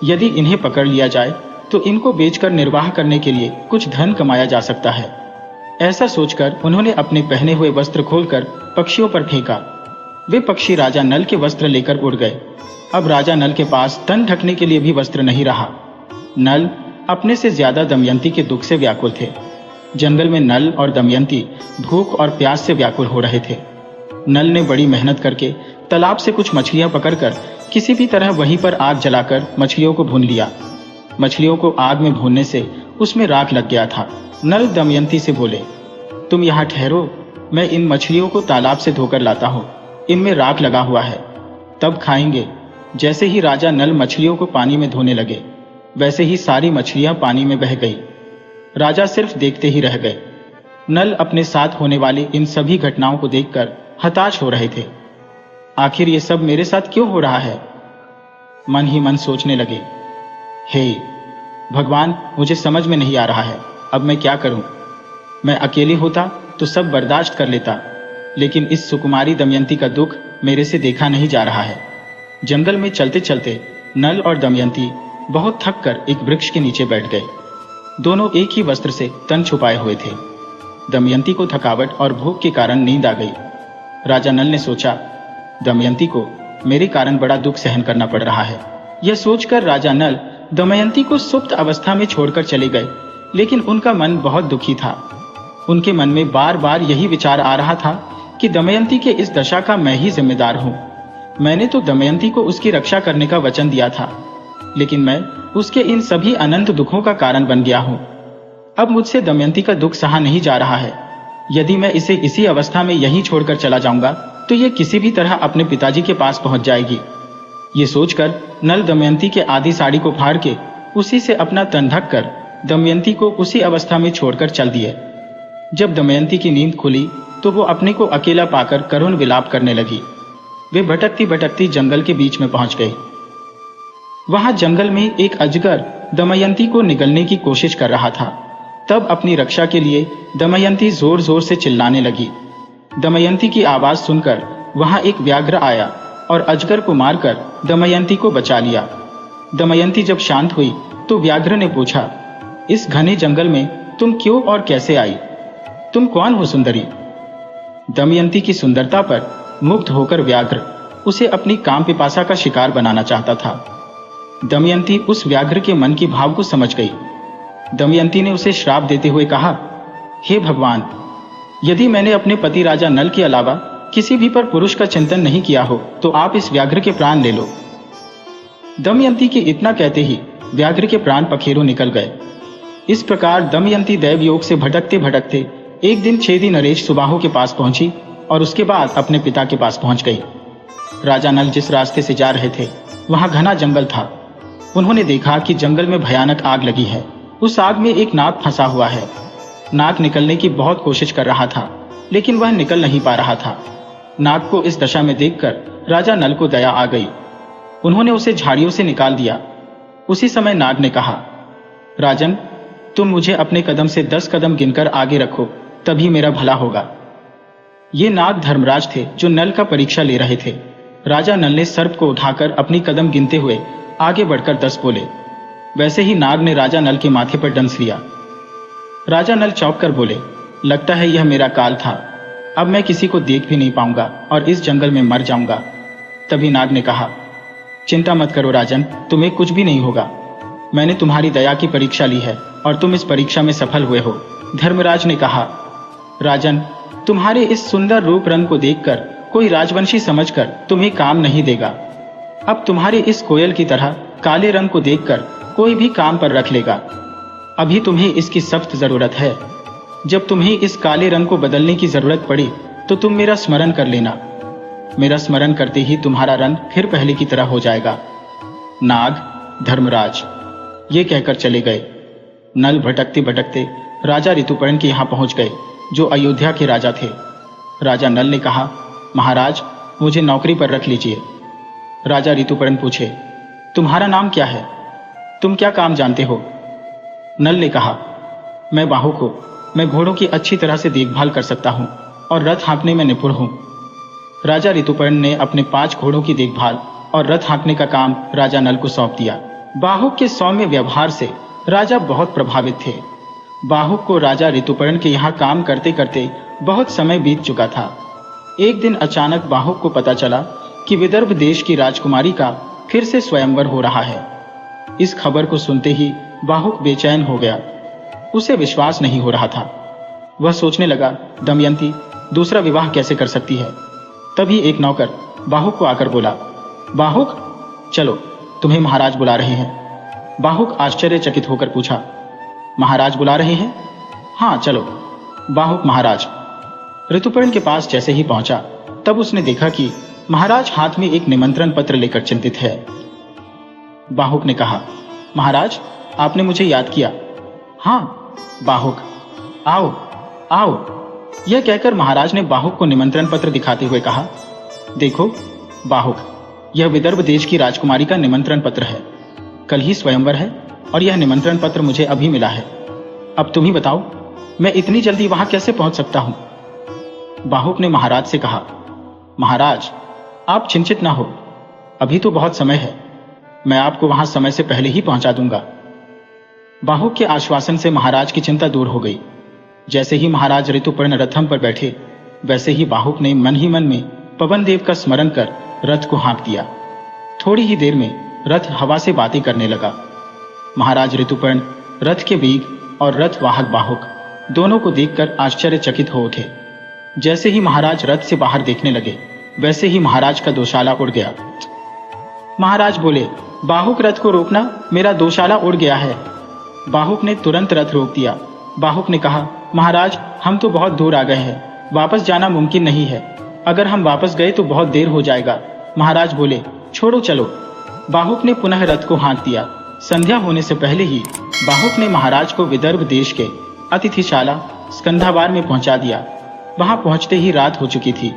यदि इन्हें पकड़ लिया जाए तो इनको बेचकर निर्वाह करने के लिए कुछ धन कमाया जा सकता है। ऐसा सोचकर उन्होंने अपने पहने हुए वस्त्र खोलकर पक्षियों पर फेंका। वे पक्षी राजा नल के वस्त्र लेकर उड़ गए। अब राजा नल के पास तन ढकने के लिए भी वस्त्र नहीं रहा। नल अपने से ज्यादा दमयंती के दुख से व्याकुल थे। जंगल में नल और दमयंती भूख और प्यास से व्याकुल हो रहे थे। नल ने बड़ी मेहनत करके तालाब से कुछ मछलियां पकड़कर किसी भी तरह वहीं पर आग जलाकर मछलियों को भून लिया। मछलियों को आग में भूनने से उसमें राख लग गया था। नल दमयंती से बोले, तुम यहाँ ठहरो, मैं इन मछलियों को तालाब से धोकर लाता हूँ। इनमें राख लगा हुआ है, तब खाएंगे। जैसे ही राजा नल मछलियों को पानी में धोने लगे, वैसे ही सारी मछलियां पानी में बह गई। राजा सिर्फ देखते ही रह गए। नल अपने साथ होने वाली इन सभी घटनाओं को देखकर हताश हो रहे थे। आखिर ये सब मेरे साथ क्यों हो रहा है? मन ही मन सोचने लगे, हे भगवान, मुझे समझ में नहीं आ रहा है, अब मैं क्या करूं? मैं अकेली होता तो सब बर्दाश्त कर लेता, लेकिन इस सुकुमारी दमयंती का दुख मेरे से देखा नहीं जा रहा है। जंगल में चलते चलते नल और दमयंती बहुत थक कर एक वृक्ष के नीचे बैठ गए। दोनों एक ही वस्त्र से तन छुपाए हुए थे। दमयंती को थकावट और भूख के कारण नींद आ गई। राजा नल ने सोचा, दमयंती को मेरे कारण बड़ा दुख सहन करना पड़ रहा है। यह सोचकर राजा नल दमयंती को सुप्त अवस्था में छोड़कर चले गए, लेकिन उनका मन बहुत दुखी था। उनके मन में बार बार यही विचार आ रहा था कि दमयंती के इस दशा का मैं ही जिम्मेदार हूँ। मैंने तो दमयंती को उसकी रक्षा करने का वचन दिया था, लेकिन मैं उसके इन सभी अनंत दुखों का कारण बन गया हूँ। अब मुझसे दमयंती का दुख सहा नहीं जा रहा है। यदि मैं इसे इसी अवस्था में यहीं छोड़कर चला जाऊंगा तो ये किसी भी तरह अपने पिताजी के पास पहुंच जाएगी। ये सोचकर नल दमयंती के आधी साड़ी को फाड़ के उसी से अपना तन ढक कर दमयंती को उसी अवस्था में छोड़कर चल दिए। जब दमयंती की नींद खुली तो वो अपने को अकेला पाकर करुण विलाप करने लगी। वे भटकती भटकती जंगल के बीच में पहुंच गई। वहां जंगल में एक अजगर दमयंती को निगलने की कोशिश कर रहा था। तब अपनी रक्षा के लिए दमयंती जोर जोर से चिल्लाने लगी। दमयंती की आवाज सुनकर वहां एक व्याघ्र आया और अजगर को मारकर दमयंती को बचा लिया। दमयंती जब शांत हुई तो व्याघ्र ने पूछा, इस घने जंगल में तुम क्यों और कैसे आई? तुम कौन हो सुंदरी? दमयंती की सुंदरता पर मुग्ध होकर व्याघ्र उसे अपनी काम पिपासा का शिकार बनाना चाहता था। दमयंती उस व्याघ्र के मन की भाव को समझ गई। दमयंती ने उसे श्राप देते हुए कहा, हे भगवान, यदि मैंने अपने पति राजा नल के अलावा किसी भी पर पुरुष का चिंतन नहीं किया हो तो आप इस व्याघ्र के प्राण ले लो। दमयंती के इतना कहते ही व्याघ्र के प्राण पखेरु निकल गए। इस प्रकार दमयंती दैव योग से भटकते भटकते एक दिन छेदी नरेश सुबाहु के पास पहुंची और उसके बाद अपने पिता के पास पहुंच गई। राजा नल जिस रास्ते से जा रहे थे वहां घना जंगल था। उन्होंने देखा कि जंगल में भयानक आग लगी है। उस आग में एक नाग फंसा हुआ है। नाग निकलने की बहुत कोशिश कर रहा था लेकिन वह निकल नहीं पा रहा था। नाग को इस दशा में देखकर राजा नल को दया आ गई। उन्होंने उसे झाड़ियों से निकाल दिया। उसी समय नाग ने कहा, राजन, तुम मुझे अपने कदम से 10 कदम गिनकर आगे रखो, तभी मेरा भला होगा। ये नाग धर्मराज थे जो नल का परीक्षा ले रहे थे। राजा नल ने सर्प को उठाकर अपनी कदम गिनते हुए आगे बढ़कर 10 बोले। वैसे ही नाग ने राजा नल के माथे पर डंस लिया। राजा नल चौंक कर बोले, लगता है यह मेरा काल था। अब मैं किसी को देख भी नहीं पाऊंगा और इस जंगल में मर जाऊंगा। तभी नाग ने कहा, चिंता मत करो राजन, तुम्हें कुछ भी नहीं होगा। मैंने तुम्हारी दया की परीक्षा ली है और तुम इस परीक्षा में सफल हुए हो। धर्मराज ने कहा, राजन, तुम्हारे इस सुंदर रूप रंग को देखकर कोई राजवंशी समझकर तुम्हें काम नहीं देगा। अब तुम्हारे इस कोयल की तरह काले रंग को देखकर कोई भी काम पर रख लेगा। अभी तुम्हें इसकी सख्त जरूरत है। जब तुम्हें इस काले रंग को बदलने की जरूरत पड़ी तो तुम मेरा स्मरण कर लेना। मेरा स्मरण करते ही तुम्हारा रंग फिर पहले की तरह हो जाएगा। नाग, धर्मराज ये कहकर चले गए। नल भटकते भटकते राजा ऋतुपर्ण के यहाँ पहुंच गए जो अयोध्या के राजा थे। राजा नल ने कहा, महाराज, मुझे नौकरी पर रख लीजिए। राजा ऋतुपर्ण पूछे, तुम्हारा नाम क्या है? तुम क्या काम जानते हो? नल ने कहा, मैं बाहुक हूं। मैं घोड़ों की अच्छी तरह से देखभाल कर सकता हूं और रथ हाँकने में निपुण हूं। राजा ऋतुपर्ण ने अपने 5 घोड़ों की देखभाल और रथ हाँकने का काम राजा नल को सौंप दिया। बाहुक के सौम्य व्यवहार से राजा बहुत प्रभावित थे। बाहुक को राजा ऋतुपर्ण के यहाँ काम करते करते बहुत समय बीत चुका था। एक दिन अचानक बाहुक को पता चला कि विदर्भ देश की राजकुमारी का फिर से स्वयंवर हो रहा है। इस खबर को सुनते ही बाहुक बेचैन हो गया। उसे विश्वास नहीं हो रहा था। वह सोचने लगा, दमयंती दूसरा विवाह कैसे कर सकती है। तभी एक नौकर बाहुक को आकर बोला, बाहुक, चलो, तुम्हें महाराज बुला रहे हैं। बाहुक आश्चर्यचकित होकर पूछा, महाराज बुला रहे हैं? हाँ, चलो। बाहुक महाराज ऋतुपर्ण के पास जैसे ही पहुंचा तब उसने देखा कि महाराज हाथ में एक निमंत्रण पत्र लेकर चिंतित है। बाहुक ने कहा, महाराज, आपने मुझे याद किया? हाँ। बाहुक, आओ आओ। यह कहकर महाराज ने बाहुक को निमंत्रण पत्र दिखाते हुए कहा, देखो बाहुक, यह विदर्भ देश की राजकुमारी का निमंत्रण पत्र है। कल ही स्वयंवर है और यह निमंत्रण पत्र मुझे अभी मिला है। अब तुम ही बताओ, मैं इतनी जल्दी वहां कैसे पहुंच सकता हूं? बाहुक ने महाराज से कहा, महाराज, आप चिंतित ना हो, अभी तो बहुत समय है। मैं आपको वहां समय से पहले ही पहुंचा दूंगा। बाहुक के आश्वासन से महाराज की चिंता दूर हो गई। जैसे ही महाराज ऋतुपर्ण रथम पर बैठे वैसे ही बाहुक ने मन ही मन में पवन देव का स्मरण कर रथ को हाँक दिया। थोड़ी ही देर में रथ हवा से बातें करने लगा। महाराज ऋतुपर्ण रथ के वेग और रथ वाहक बाहुक दोनों को देखकर आश्चर्यचकित हो उठे। जैसे ही महाराज रथ से बाहर देखने लगे वैसे ही महाराज का दोशाला उड़ गया। महाराज बोले, बाहुक, रथ को रोकना, मेरा दोशाला उड़ गया है। बाहुक ने तुरंत रथ रोक दिया। बाहुक ने कहा, महाराज, हम तो बहुत दूर आ गए हैं, वापस जाना मुमकिन नहीं है। अगर हम वापस गए तो बहुत देर हो जाएगा। महाराज बोले, छोड़ो, चलो। बाहुक ने पुनः रथ को हाँक दिया। संध्या होने से पहले ही बाहुक ने महाराज को विदर्भ देश के अतिथिशाला स्कंधावार में पहुंचा दिया। वहां पहुंचते ही रात हो चुकी थी।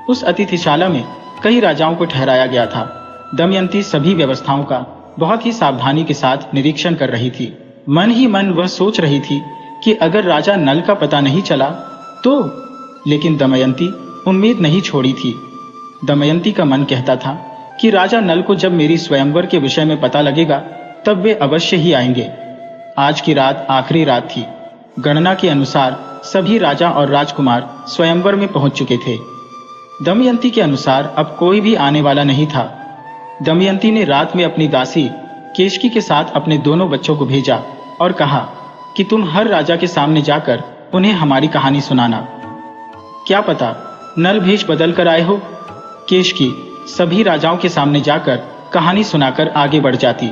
उस अतिथिशाला में कई राजाओं को ठहराया गया था। दमयंती सभी व्यवस्थाओं का बहुत ही सावधानी के साथ निरीक्षण कर रही थी। मन ही मन वह सोच रही थी कि अगर राजा नल का पता नहीं चला तो, लेकिन दमयंती उम्मीद नहीं छोड़ी थी। दमयंती का मन कहता था कि राजा नल को जब मेरी स्वयंवर के विषय में पता लगेगा तब वे अवश्य ही आएंगे। आज की रात आखिरी रात थी। गणना के अनुसार सभी राजा और राजकुमार स्वयंवर में पहुंच चुके थे। दमयंती के अनुसार अब कोई भी आने वाला नहीं था। दमयंती ने रात में अपनी दासी केशकी के साथ अपने दोनों बच्चों को भेजा और कहा कि तुम हर राजा के सामने जाकर उन्हें हमारी कहानी सुनाना। क्या पता नल भेष बदल कर आए हो। केशकी सभी राजाओं के सामने जाकर कहानी सुनाकर आगे बढ़ जाती।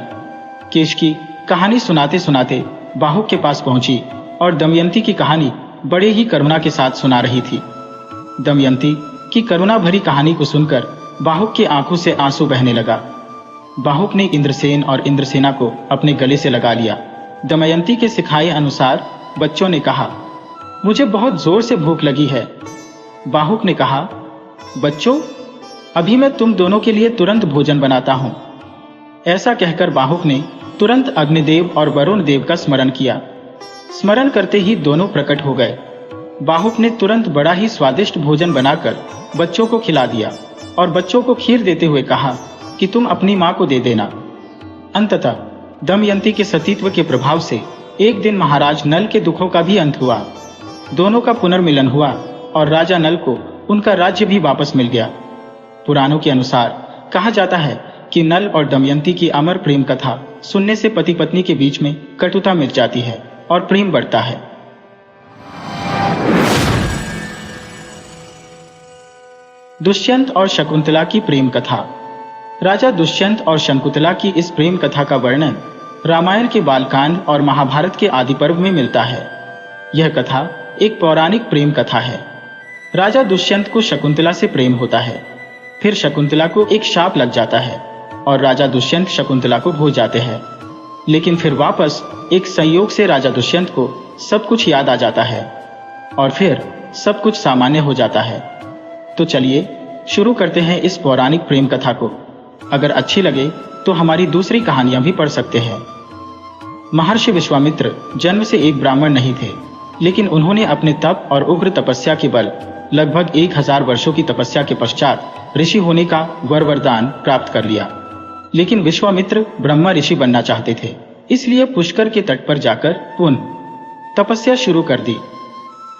केशकी कहानी सुनाते सुनाते बाहुक के पास पहुंची और दमयंती की कहानी बड़े ही करुणा के साथ सुना रही थी। दमयंती की करुणा भरी कहानी को सुनकर बाहुक की आंखों से आंसू बहने लगा। बाहुक ने इंद्रसेन और इंद्रसेना को अपने गले से लगा लिया। दमयंती के सिखाए अनुसार बच्चों ने कहा, मुझे बहुत जोर से भूख लगी है। बाहुक ने कहा, बच्चों, अभी मैं तुम दोनों के लिए तुरंत भोजन बनाता हूं। ऐसा कहकर बाहुक ने तुरंत अग्निदेव और वरुण देव का स्मरण किया। स्मरण करते ही दोनों प्रकट हो गए। बाहुक ने तुरंत बड़ा ही स्वादिष्ट भोजन बनाकर बच्चों को खिला दिया और बच्चों को खीर देते हुए कहा कि तुम अपनी मां को दे देना। अंततः दमयंती के सतीत्व के प्रभाव से एक दिन महाराज नल के दुखों का भी अंत हुआ। दोनों का पुनर्मिलन हुआ और राजा नल को उनका राज्य भी वापस मिल गया। पुराणों के अनुसार कहा जाता है कि नल और दमयंती की अमर प्रेम कथा सुनने से पति पत्नी के बीच में कटुता मिट जाती है और प्रेम बढ़ता है। दुष्यंत और शकुंतला की प्रेम कथा। राजा दुष्यंत और शकुंतला की इस प्रेम कथा का वर्णन रामायण के बालकांड और महाभारत के आदि पर्व में मिलता है। यह कथा एक पौराणिक प्रेम कथा है। राजा दुष्यंत को शकुंतला से प्रेम होता है, फिर शकुंतला को एक शाप लग जाता है और राजा दुष्यंत शकुंतला को भूल जाते हैं। लेकिन फिर वापस एक संयोग से राजा दुष्यंत को सब कुछ याद आ जाता है और फिर सब कुछ सामान्य हो जाता है। तो चलिए शुरू करते हैं इस पौराणिक प्रेम कथा को। अगर अच्छी लगे तो हमारी दूसरी कहानियां भी पढ़ सकते हैं। महर्षि विश्वामित्र जन्म से एक ब्राह्मण नहीं थे, लेकिन उन्होंने अपने तप और उग्र तपस्या के बल लगभग 1000 वर्षों की तपस्या के पश्चात ऋषि होने का वरदान प्राप्त कर लिया। लेकिन विश्वामित्र ब्रह्मा ऋषि बनना चाहते थे, इसलिए पुष्कर के तट पर जाकर पुनः तपस्या शुरू कर दी।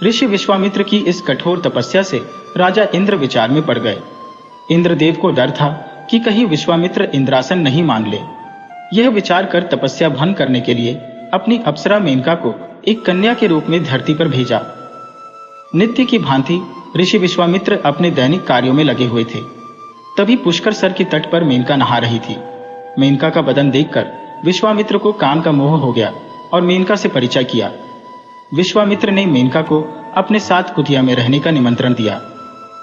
ऋषि विश्वामित्र की इस कठोर तपस्या से राजा इंद्र विचार में पड़ गए। इंद्रदेव को डर था कि कहीं विश्वामित्र इंद्रासन नहीं मान ले। यह विचार कर तपस्या भंग करने के लिए अपनी अप्सरा मेनका को एक कन्या के रूप में धरती पर भेजा। नित्य की भांति ऋषि विश्वामित्र अपने दैनिक कार्यों में लगे हुए थे। तभी पुष्कर सर के तट पर मेनका नहा रही थी। मेनका का बदन देखकर विश्वामित्र को काम का मोह हो गया और मेनका से परिचय किया। विश्वामित्र ने मेनका को अपने साथ कुटिया में रहने का निमंत्रण दिया।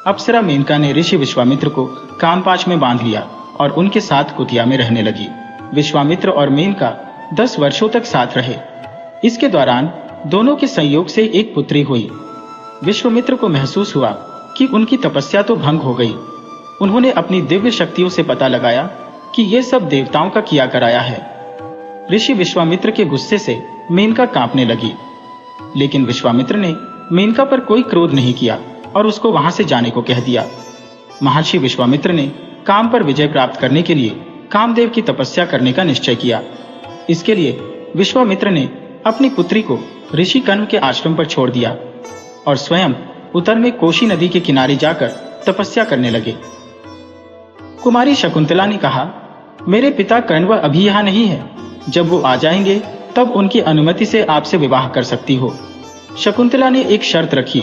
अप्सरा मेनका ने ऋषि विश्वामित्र को कामपाश में बांध लिया और उनके साथ कुटिया में रहने लगी। विश्वामित्र और मेनका 10 वर्षों तक साथ रहे। इसके दौरान दोनों के संयोग से एक पुत्री हुई। विश्वामित्र को महसूस हुआ कि उनकी तपस्या तो भंग हो गई। उन्होंने अपनी दिव्य शक्तियों से पता लगाया कि यह सब देवताओं का किया कराया है। ऋषि विश्वामित्र के गुस्से से मेनका कांपने लगी, लेकिन विश्वामित्र ने मेनका पर कोई क्रोध नहीं किया और उसको वहां से जाने को कह दिया। महर्षि विश्वामित्र ने काम पर विजय प्राप्त करने के लिए कामदेव की तपस्या करने का निश्चय किया। इसके लिए विश्वामित्र ने अपनी पुत्री को ऋषि कण्व के आश्रम पर छोड़ दिया और स्वयं उत्तर में कोशी नदी के किनारे जाकर तपस्या करने लगे। कुमारी शकुंतला ने कहा, मेरे पिता कण्व अभी यहाँ नहीं है, जब वो आ जाएंगे तब उनकी अनुमति से आपसे विवाह कर सकती हो। शकुंतला ने एक शर्त रखी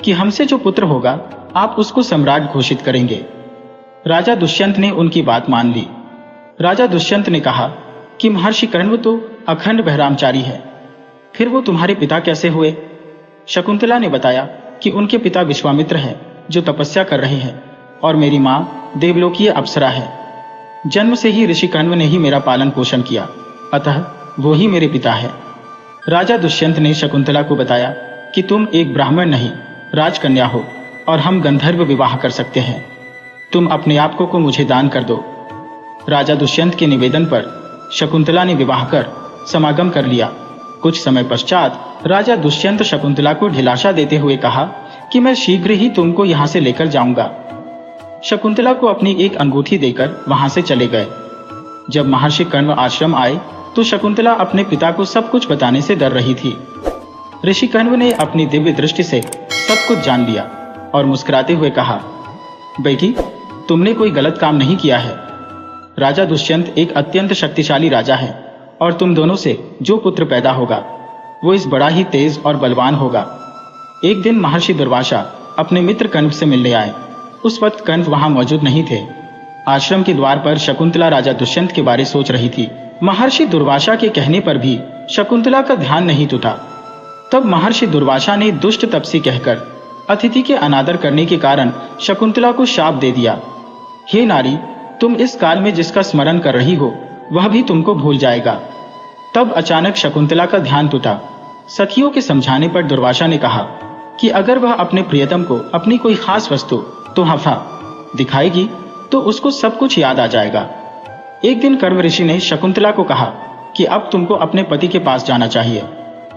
कि हमसे जो पुत्र होगा आप उसको सम्राट घोषित करेंगे। राजा दुष्यंत ने उनकी बात मान ली। राजा दुष्यंत ने कहा कि महर्षि कण्व तो अखंड बहरामचारी है, फिर वो तुम्हारे पिता कैसे हुए? शकुंतला ने बताया कि उनके पिता विश्वामित्र हैं जो तपस्या कर रहे हैं और मेरी मां देवलोकीय अप्सरा है। जन्म से ही ऋषि कण्व ने ही मेरा पालन पोषण किया, अतः वो ही मेरे पिता है। राजा दुष्यंत ने शकुंतला को बताया कि तुम एक ब्राह्मण नहीं राजकन्या हो और हम गंधर्व विवाह कर सकते हैं। तुम अपने आप को मुझे दान कर दो। राजा दुष्यंत के निवेदन पर शकुंतला ने विवाह कर समागम कर लिया। कुछ समय पश्चात राजा दुष्यंत शकुंतला को ढिलासा देते हुए कहा कि मैं शीघ्र ही तुमको यहाँ से लेकर जाऊंगा। शकुंतला को अपनी एक अंगूठी देकर वहां से चले गए। जब महर्षि कण्व आश्रम आए तो शकुंतला अपने पिता को सब कुछ बताने से डर रही थी। ऋषि कण्व ने अपनी दिव्य दृष्टि से सब कुछ जान लिया और मुस्कुराते हुए कहा, बेटी, तुमने कोई गलत काम नहीं किया है। राजा दुष्यंत एक अत्यंत शक्तिशाली राजा है और तुम दोनों से जो पुत्र पैदा होगा वो इस बड़ा ही तेज और बलवान होगा। एक दिन महर्षि दुर्वासा अपने मित्र कण्व से मिलने आए। उस वक्त कण्व वहां मौजूद नहीं थे। आश्रम के द्वार पर शकुंतला राजा दुष्यंत के बारे सोच रही थी। महर्षि दुर्वासा के कहने पर भी शकुंतला का ध्यान नहीं टूटा। तब महर्षि दुर्वासा ने दुष्ट तपसी कहकर अतिथि के अनादर करने के कारण शकुंतला को शाप दे दिया। हे नारी, तुम इस काल में जिसका स्मरण कर रही हो वह भी तुमको भूल जाएगा। तब अचानक शकुंतला का ध्यान टूटा। सखियों के समझाने पर दुर्वासा ने कहा कि अगर वह अपने प्रियतम को अपनी कोई खास वस्तु तोहफा दिखाएगी तो उसको सब कुछ याद आ जाएगा। एक दिन कण्व ऋषि ने शकुंतला को कहा कि अब तुमको अपने पति के पास जाना चाहिए।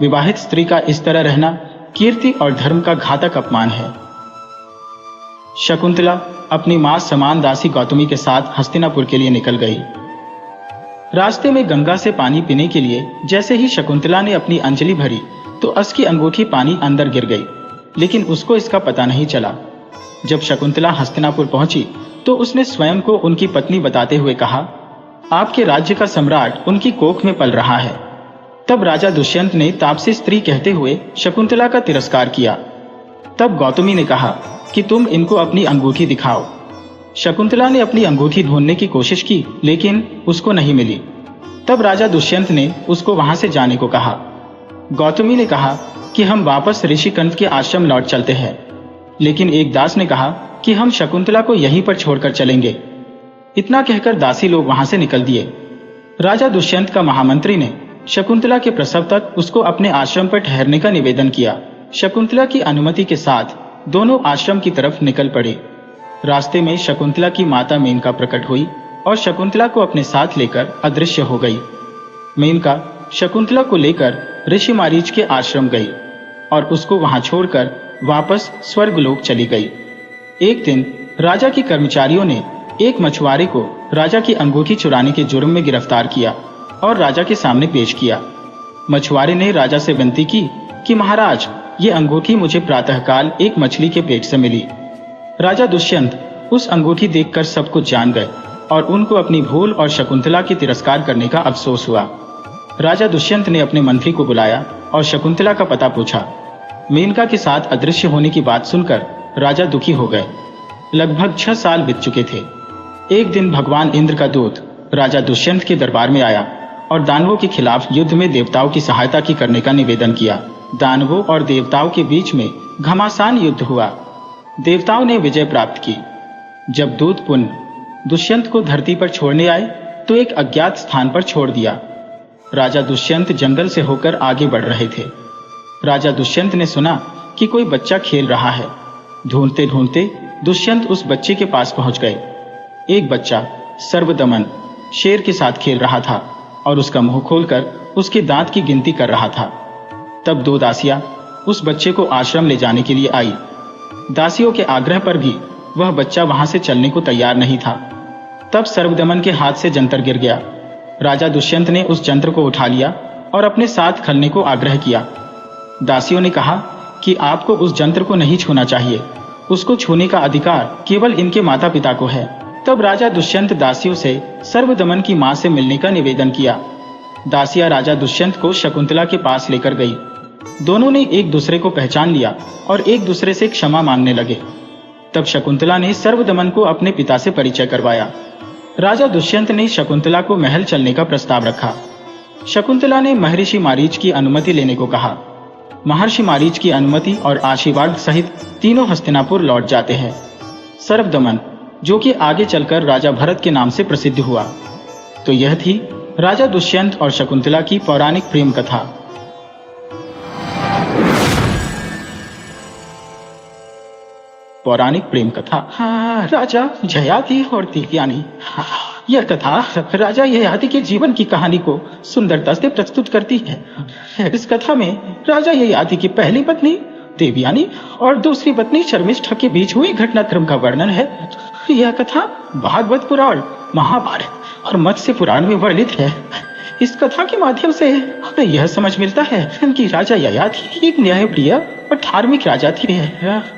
विवाहित स्त्री का इस तरह रहना कीर्ति और धर्म का घातक अपमान है। शकुंतला अपनी मां समान दासी गौतमी के साथ हस्तिनापुर के लिए निकल गई। रास्ते में गंगा से पानी पीने के लिए जैसे ही शकुंतला ने अपनी अंजलि भरी तो उसकी अंगूठी पानी अंदर गिर गई, लेकिन उसको इसका पता नहीं चला। जब शकुंतला हस्तिनापुर पहुंची तो उसने स्वयं को उनकी पत्नी बताते हुए कहा, आपके राज्य का सम्राट उनकी कोख में पल रहा है। तब राजा दुष्यंत ने तापसी स्त्री कहते हुए शकुंतला का तिरस्कार किया। तब गौतमी ने कहा कि तुम इनको अपनी अंगूठी दिखाओ। शकुंतला ने अपनी अंगूठी ढूंढने की कोशिश की, लेकिन उसको नहीं मिली। तब राजा दुष्यंत ने उसको वहां से जाने को कहा। गौतमी ने कहा कि हम वापस ऋषि कण्व के आश्रम लौट चलते हैं, लेकिन एक दास ने कहा कि हम शकुंतला को यहीं पर छोड़कर चलेंगे। इतना कहकर दासी लोग वहां से निकल दिए। राजा दुष्यंत का महामंत्री ने शकुंतला के प्रसव तक उसको अपने आश्रम पर ठहरने का निवेदन किया। शकुंतला की अनुमति के साथ दोनों आश्रम की तरफ निकल पड़े। रास्ते में शकुंतला की माता मेनका प्रकट हुई और शकुंतला को अपने साथ लेकर अदृश्य हो गई। मेनका शकुंतला को लेकर ऋषि मारीच के आश्रम गई और उसको वहां छोड़कर वापस स्वर्गलोक चली गई। एक दिन राजा के कर्मचारियों ने एक मछुआरे को राजा की अंगूठी चुराने के जुर्म में गिरफ्तार किया और राजा के सामने पेश किया। मछुआरे ने राजा से विनती की कि महाराज, ये अंगूठी मुझे प्रातःकाल एक मछली के पेट से मिली। राजा दुष्यंत उस अंगूठी देखकर सब कुछ जान गए और उनको अपनी भूल और शकुंतला की तिरस्कार करने का अफसोस हुआ। राजा दुष्यंत ने अपने मंत्री को बुलाया और शकुंतला का पता पूछा। मेनका के साथ अदृश्य होने की बात सुनकर राजा दुखी हो गए। लगभग 6 साल बीत चुके थे। एक दिन भगवान इंद्र का दूत राजा दुष्यंत के दरबार में आया और दानवों के खिलाफ युद्ध में देवताओं की सहायता की करने का निवेदन किया। दानवों और देवताओं के बीच में घमासान युद्ध हुआ। देवताओं ने विजय प्राप्त की। जब दूत पुण्य दुष्यंत को धरती पर छोड़ने आए तो एक अज्ञात स्थान पर छोड़ दिया। राजा दुष्यंत जंगल से होकर आगे बढ़ रहे थे। राजा दुष्यंत ने सुना कि कोई बच्चा खेल रहा है। ढूंढते ढूंढते दुष्यंत उस बच्चे के पास पहुंच गए। एक बच्चा सर्वदमन शेर के साथ खेल रहा था और उसका मुंह खोलकर उसके दांत की गिनती कर रहा था। तब 2 दासियां उस बच्चे को आश्रम ले जाने के लिए आई। दासियों के आग्रह पर भी वह बच्चा वहां से चलने को तैयार नहीं था। तब सर्वदमन के हाथ से जंतर गिर गया। राजा दुष्यंत ने उस जंत्र को उठा लिया और अपने साथ खलने को आग्रह किया। दासियों ने कहा कि आपको उस जंत्र को नहीं छूना चाहिए, उसको छूने का अधिकार केवल इनके माता पिता को है। तब राजा दुष्यंत दासियों से सर्वदमन की मां से मिलने का निवेदन किया। दासियां राजा दुष्यंत को शकुंतला के पास लेकर गई। दोनों ने एक दूसरे को पहचान लिया और एक दूसरे से क्षमा मांगने लगे। तब शकुंतला ने सर्वदमन को अपने पिता से परिचय करवाया। राजा दुष्यंत ने शकुंतला को महल चलने का प्रस्ताव रखा। शकुंतला ने महर्षि मारीच की अनुमति लेने को कहा। महर्षि मारीच की अनुमति और आशीर्वाद सहित तीनों हस्तिनापुर लौट जाते हैं। सर्वदमन, जो कि आगे चलकर राजा भरत के नाम से प्रसिद्ध हुआ। तो यह थी राजा दुष्यंत और शकुंतला की पौराणिक प्रेम कथा। पौराणिक प्रेम कथा। राजा ययाति और देवयानी। यह कथा राजा ययाति के जीवन की कहानी को सुंदरता से प्रस्तुत करती है। इस कथा में राजा ययाति की पहली पत्नी देवयानी और दूसरी पत्नी शर्मिष्ठा के बीच हुई घटनाक्रम का वर्णन है। यह कथा भागवत पुराण, महाभारत और मत्स्य पुराण में वर्णित है। इस कथा के माध्यम से यह समझ मिलता है कि राजा ययाति एक न्यायप्रिय और धार्मिक राजा थे।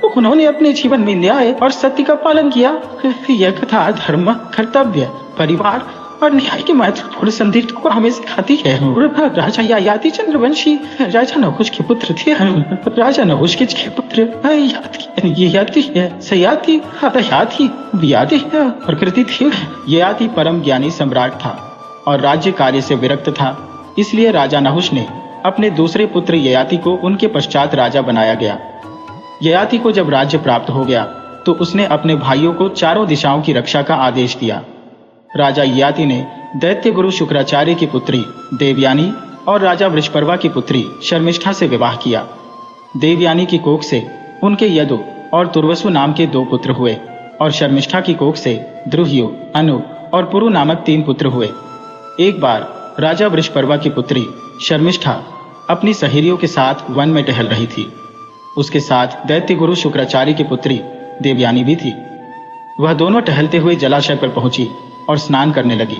उन्होंने अपने जीवन में न्याय और सत्य का पालन किया। यह कथा धर्म, कर्तव्य, परिवार और न्याय के महत्वपूर्ण संदेश को हमें सिखाती है। राजा ययाति चंद्रवंशी राजा नहुष के पुत्र थे। राजा नहुष के 6 पुत्र ययाति है, सयाति, हयाति, वियाति प्रकृति थी। ययाति परम ज्ञानी सम्राट था और राज्य कार्य से विरक्त था। इसलिए राजा नहुष ने अपने दूसरे पुत्र ययाति को उनके पश्चात राजा बनाया गया। ययाति को जब राज्य प्राप्त हो गया तो उसने अपने भाइयों को चारों दिशाओं की रक्षा का आदेश दिया। राजा ययाति ने दैत्य गुरु शुक्राचार्य की पुत्री देवयानी और राजा वृषपर्वा की पुत्री शर्मिष्ठा से विवाह किया। देवयानी की कोख से उनके यदु और तुर्वसु नाम के 2 पुत्र हुए और शर्मिष्ठा की कोख से द्रुह्यु, अनु और पुरु नामक 3 पुत्र हुए। एक बार राजा वृषपर्वा की पुत्री शर्मिष्ठा अपनी सहेलियों के साथ वन में टहल रही थी। उसके साथ दैत्य गुरु शुक्राचार्य की पुत्री देवयानी भी थी। वह दोनों टहलते हुए जलाशय पर पहुंची और स्नान करने लगी।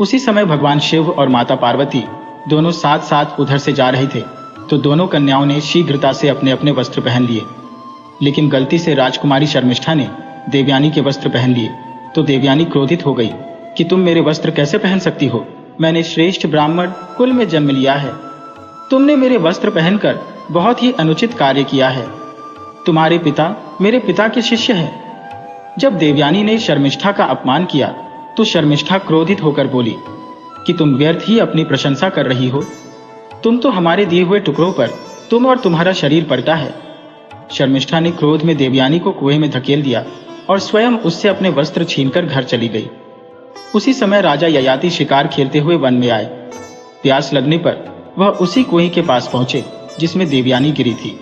उसी समय भगवान शिव और माता पार्वती दोनों साथ साथ उधर से जा रहे थे तो दोनों कन्याओं ने शीघ्रता से अपने अपने वस्त्र पहन लिए। लेकिन गलती से राजकुमारी शर्मिष्ठा ने देवयानी के वस्त्र पहन लिए तो देवयानी क्रोधित हो गई कि तुम मेरे वस्त्र कैसे पहन सकती हो? मैंने श्रेष्ठ ब्राह्मण कुल में जन्म लिया है। तुमने मेरे वस्त्र पहनकर बहुत ही अनुचित कार्य किया है। तुम्हारे पिता मेरे पिता के शिष्य हैं। जब देवयानी ने शर्मिष्ठा का अपमान किया तो शर्मिष्ठा क्रोधित होकर बोली कि तुम व्यर्थ ही अपनी प्रशंसा कर रही हो। तुम तो हमारे दिए हुए टुकड़ों पर तुम और तुम्हारा शरीर पलटा है। शर्मिष्ठा ने क्रोध में देवयानी को कुएं में धकेल दिया और स्वयं उससे अपने वस्त्र छीनकर घर चली गई। उसी समय राजा ययाति शिकार खेलते हुए वन में आए। प्यास लगने पर वह उसी कुएं के पास पहुंचे जिसमें देवयानी गिरी थी।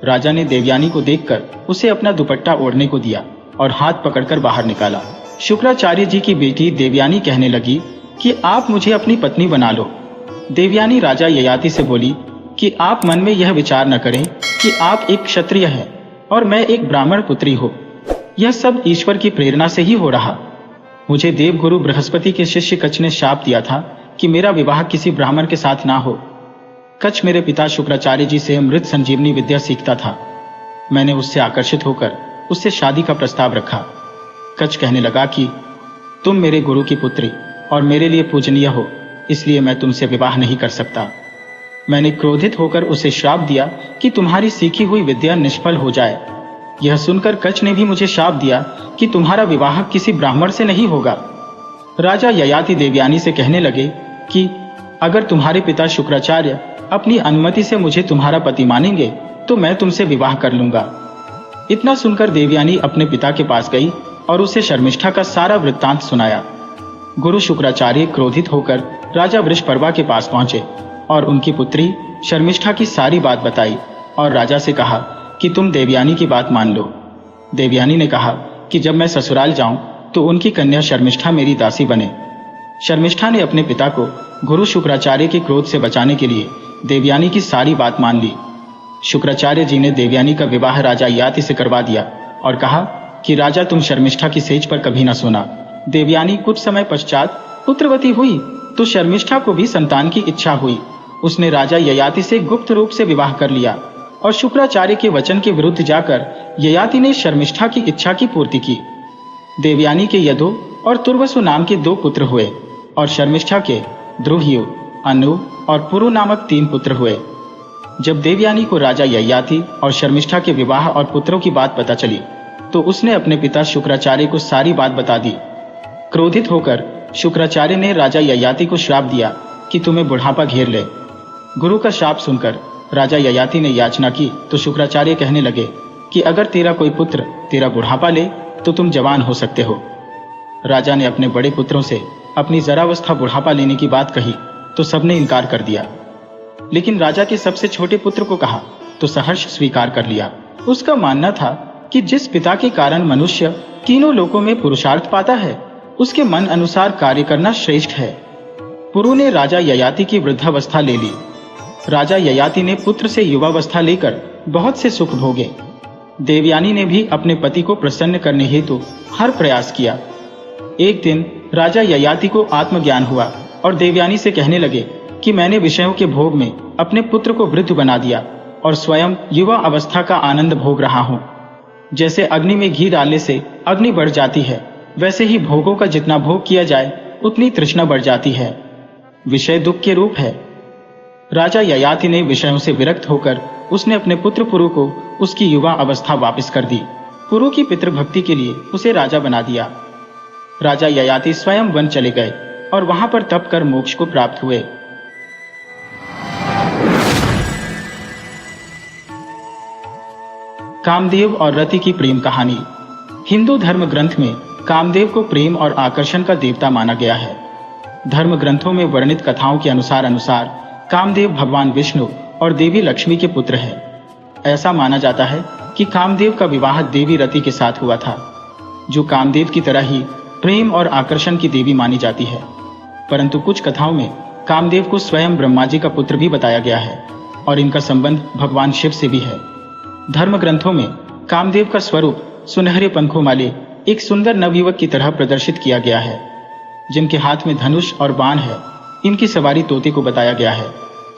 राजा ने देवयानी को देखकर उसे अपना दुपट्टा ओढ़ने को दिया और हाथ पकड़कर बाहर निकाला। शुक्राचार्य जी की बेटी देवयानी कहने लगी कि आप मुझे अपनी पत्नी बना लो। देवयानी राजा ययाति से बोली कि आप मन में यह विचार न करें कि आप एक क्षत्रिय हैं और मैं एक ब्राह्मण पुत्री हो। यह सब ईश्वर की प्रेरणा से ही हो रहा। मुझे देवगुरु बृहस्पति के शिष्य कच्छ ने शाप दिया था कि मेरा विवाह किसी ब्राह्मण के साथ ना हो। कच्छ मेरे पिता शुक्राचार्य जी से अमृत संजीवनी विद्या सीखता था। मैंने उससे आकर्षित होकर उससे शादी का प्रस्ताव रखा। कच्छ कहने लगा कि तुम मेरे गुरु की पुत्री और मेरे लिए पूजनीय हो, इसलिए मैं तुमसे विवाह नहीं कर सकता। मैंने क्रोधित होकर उसे श्राप दिया कि तुम्हारी सीखी हुई विद्या निष्फल हो जाए। यह सुनकर कच्छ ने भी मुझे शाप दिया कि तुम्हारा विवाह किसी ब्राह्मण से नहीं होगा। राजा ययाति देवयानी से कहने लगे कि अगर तुम्हारे पिता शुक्राचार्य अपनी अनुमति से मुझे तुम्हारा पति मानेंगे तो मैं तुमसे विवाह कर लूंगा। इतना सुनकर देवयानी अपने पिता के पास गई और उसे शर्मिष्ठा का सारा वृत्तांत सुनाया। गुरु शुक्राचार्य क्रोधित होकर राजा वृषपर्वा के पास पहुंचे और उनकी पुत्री शर्मिष्ठा की सारी बात बताई और राजा से कहा कि तुम देवयानी की बात मान लो। देवयानी ने कहा कि जब मैं ससुराल जाऊं तो उनकी कन्या शर्मिष्ठा मेरी दासी बने। शर्मिष्ठा ने अपने पिता को गुरु शुक्राचार्य के क्रोध से बचाने के लिए देवयानी की सारी बात मान ली। शुक्राचार्य जी ने देवयानी का विवाह राजा ययाति से करवा दिया और कहा कि राजा तुम शर्मिष्ठा की सेज पर कभी न सोना। देवयानी कुछ समय पश्चात पुत्रवती हुई तो शर्मिष्ठा को भी संतान की इच्छा हुई। उसने राजा ययाति से गुप्त रूप से विवाह कर लिया और शुक्राचार्य के वचन के विरुद्ध जाकर ययाति ने शर्मिष्ठा की इच्छा की पूर्ति की। देवयानी के यदु और तुर्वसु नाम के 2 पुत्र हुए और शर्मिष्ठा के द्रुह्यु, अनु और पुरु नामक 3 पुत्र हुए। जब देवयानी को राजा ययाति और शर्मिष्ठा के विवाह और पुत्रों की बात पता चली तो उसने अपने पिता शुक्राचार्य को सारी बात बता दी। क्रोधित होकर शुक्राचार्य ने राजा ययाति को श्राप दिया कि तुम्हें बुढ़ापा घेर ले। गुरु का श्राप सुनकर राजा ययाति ने याचना की तो शुक्राचार्य कहने लगे कि अगर तेरा कोई पुत्र तेरा बुढ़ापा ले तो तुम जवान हो सकते हो। राजा ने अपने बड़े पुत्रों से अपनी जरावस्था बुढ़ापा लेने की बात कही तो सबने इनकार कर दिया, लेकिन राजा के सबसे छोटे पुत्र को कहा तो सहर्ष स्वीकार कर लिया। उसका मानना था कि जिस पिता के कारण मनुष्य तीनों लोकों में पुरुषार्थ पाता है, उसके मन अनुसार कार्य करना श्रेष्ठ है। पुरु ने राजा ययाति की वृद्धावस्था ले ली। राजा ययाति ने पुत्र से युवावस्था लेकर बहुत से सुख भोगे। देवयानी ने भी अपने पति को प्रसन्न करने हेतु हर प्रयास किया। एक दिन राजा ययाति को आत्मज्ञान हुआ और देवयानी से कहने लगे कि मैंने विषयों के भोग में अपने पुत्र को वृद्ध बना दिया और स्वयं युवा अवस्था का आनंद भोग रहा हूँ। जैसे अग्नि में घी डालने से अग्नि बढ़ जाती है, वैसे ही भोगों का जितना भोग किया जाए उतनी तृष्णा बढ़ जाती है। विषय दुख के रूप है। राजा ययाति ने विषयों से विरक्त होकर उसने अपने पुत्र पुरु को उसकी युवा अवस्था वापस कर दी। पुरु की पितृभक्ति के लिए उसे राजा बना दिया। राजा ययाति स्वयं वन चले गए और वहां पर तप कर मोक्ष को प्राप्त हुए। कामदेव और रति की प्रेम कहानी। हिंदू धर्म ग्रंथ में कामदेव को प्रेम और आकर्षण का देवता माना गया है। धर्म ग्रंथों में वर्णित कथाओं के अनुसार कामदेव भगवान विष्णु और देवी लक्ष्मी के पुत्र है। ऐसा माना जाता है कि कामदेव का विवाह देवी रति के साथ हुआ था, जो कामदेव की तरह ही प्रेम और आकर्षण की देवी मानी जाती है। परंतु कुछ कथाओं में कामदेव को स्वयं ब्रह्मा जी का पुत्र भी बताया गया है और इनका संबंध भगवान शिव से भी है। धर्म ग्रंथों में कामदेव का स्वरूप सुनहरे पंखों वाले एक सुंदर नवयुवक की तरह प्रदर्शित किया गया है, जिनके हाथ में धनुष और बाण है। इनकी सवारी तोते को बताया गया है।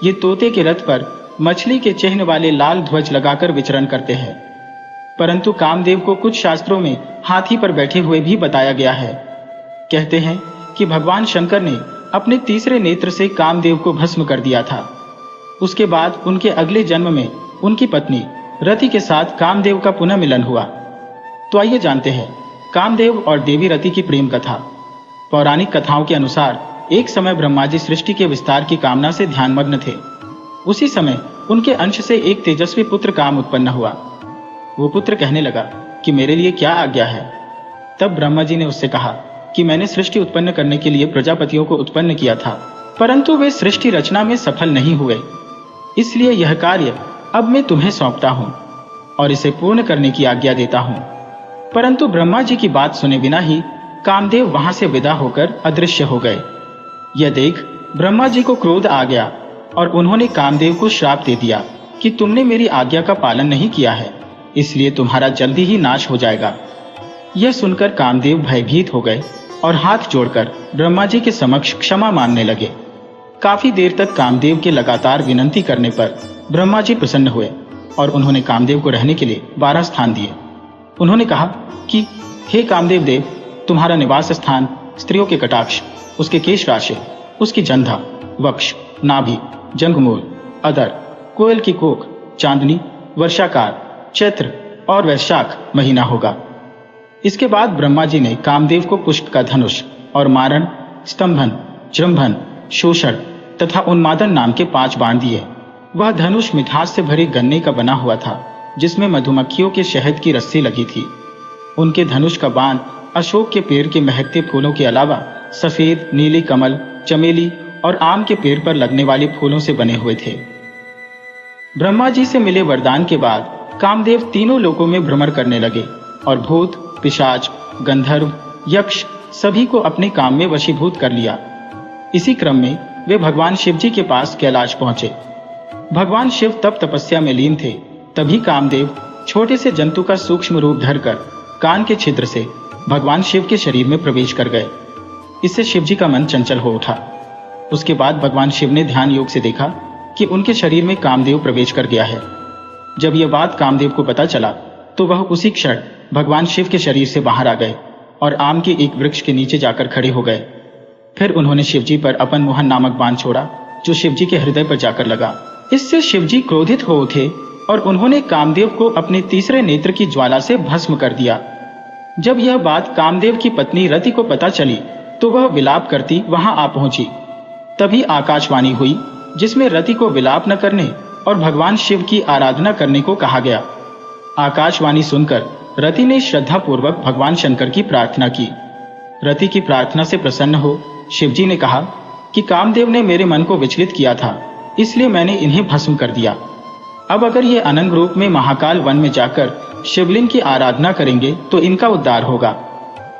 ये तोते के रथ पर मछली के चिन्ह वाले लाल ध्वज लगाकर विचरण करते हैं। परंतु कामदेव को कुछ शास्त्रों में हाथी पर बैठे हुए भी बताया गया है। कहते हैं कि भगवान शंकर ने अपने तीसरे नेत्र से कामदेव को भस्म कर दिया था। उसके बाद उनके अगले जन्म में उनकी पत्नी रति के साथ कामदेव का पुनः मिलन हुआ। तो आइए जानते हैं कामदेव और देवी रति की प्रेम कथा। पौराणिक कथाओं के अनुसार एक समय ब्रह्मा जी सृष्टि के विस्तार की कामना से ध्यानमग्न थे। उसी समय उनके अंश से एक तेजस्वी पुत्र काम उत्पन्न हुआ। वो पुत्र कहने लगा कि मेरे लिए क्या आज्ञा है। तब ब्रह्मा जी ने उससे कहा कि मैंने सृष्टि उत्पन्न करने के लिए प्रजापतियों को उत्पन्न किया था, परंतु वे सृष्टि रचना में सफल नहीं हुए। इसलिए यह कार्य अब मैं तुम्हें सौंपता हूं और इसे पूर्ण करने की आज्ञा देता हूं। परंतु ब्रह्मा जी की बात सुने बिना ही कामदेव वहां से विदा होकर अदृश्य हो गए। यह देख ब्रह्मा जी को क्रोध आ गया और उन्होंने कामदेव को श्राप दे दिया कि तुमने मेरी आज्ञा का पालन नहीं किया है, इसलिए तुम्हारा जल्दी ही नाश हो जाएगा। यह सुनकर कामदेव भयभीत हो गए और हाथ जोड़कर ब्रह्मा जी के समक्ष क्षमा मांगने लगे। काफी देर तक कामदेव के लगातार विनंती करने पर ब्रह्मा जी प्रसन्न हुए और उन्होंने कामदेव को रहने के लिए 12 स्थान दिए। उन्होंने कहा कि हे कामदेव देव, तुम्हारा निवास स्थान स्त्रियों के कटाक्ष, उसके केश राशि, उसकी जंधा, वक्ष, नाभि, जंघमूल, अदर, कोयल की कोख, चांदनी, वर्षाकार, चैत्र और वैशाख महीना होगा। इसके बाद ब्रह्मा जी ने कामदेव को पुष्प का धनुष और मारण, स्तंभन, जृंभन, शोषण तथा उन्मादन नाम के 5 बाण दिए। वह धनुष मिठास से भरे गन्ने का बना हुआ था, जिसमें मधुमक्खियों के शहद की रस्सी लगी थी। उनके धनुष का बाण अशोक के पेड़ के महकते फूलों के अलावा सफेद, नीली कमल, चमेली और आम के पेड़ पर लगने वाले फूलों से बने हुए थे। ब्रह्मा जी से मिले वरदान के बाद कामदेव तीनों लोकों में भ्रमण करने लगे और भूत, पिशाच, गंधर्व, यक्ष सभी को अपने काम में वशीभूत कर लिया। इसी क्रम में वे भगवान शिव जी के पास कैलाश पहुंचे। भगवान शिव तप तपस्या में लीन थे। तभी कामदेव छोटे से जंतु का सूक्ष्म रूप धरकर कान के छिद्र से भगवान शिव के शरीर में प्रवेश कर गए। इससे शिव जी का मन चंचल हो उठा। उसके बाद भगवान शिव ने ध्यान योग से देखा कि उनके शरीर में कामदेव प्रवेश कर गया है। जब यह बात कामदेव को पता चला तो वह उसी क्षण भगवान शिव के शरीर से बाहर आ गए और आम के एक वृक्ष के नीचे जाकर खड़े हो गए। फिर उन्होंने शिव जी पर अपन मोहन नामक बाण छोड़ा, जो शिव जी के हृदय पर जाकर लगा। इससे शिव जी क्रोधित हो उठे और उन्होंने कामदेव को अपने तीसरे नेत्र की ज्वाला से भस्म कर दिया। जब यह बात कामदेव की पत्नी रति को पता चली तो वह विलाप करती वहां आ पहुंची। तभी आकाशवाणी हुई, जिसमें रति को विलाप न करने और भगवान शिव की आराधना करने को कहा गया। आकाशवाणी सुनकर रति ने श्रद्धा पूर्वक भगवान शंकर की प्रार्थना की। रति की प्रार्थना से प्रसन्न हो शिव जी ने कहा कि कामदेव ने मेरे मन को विचलित किया था, इसलिए मैंने इन्हें भस्म कर दिया। अब अगर ये अनंग रूप में महाकाल वन में जाकर शिवलिंग की आराधना करेंगे तो इनका उद्धार होगा।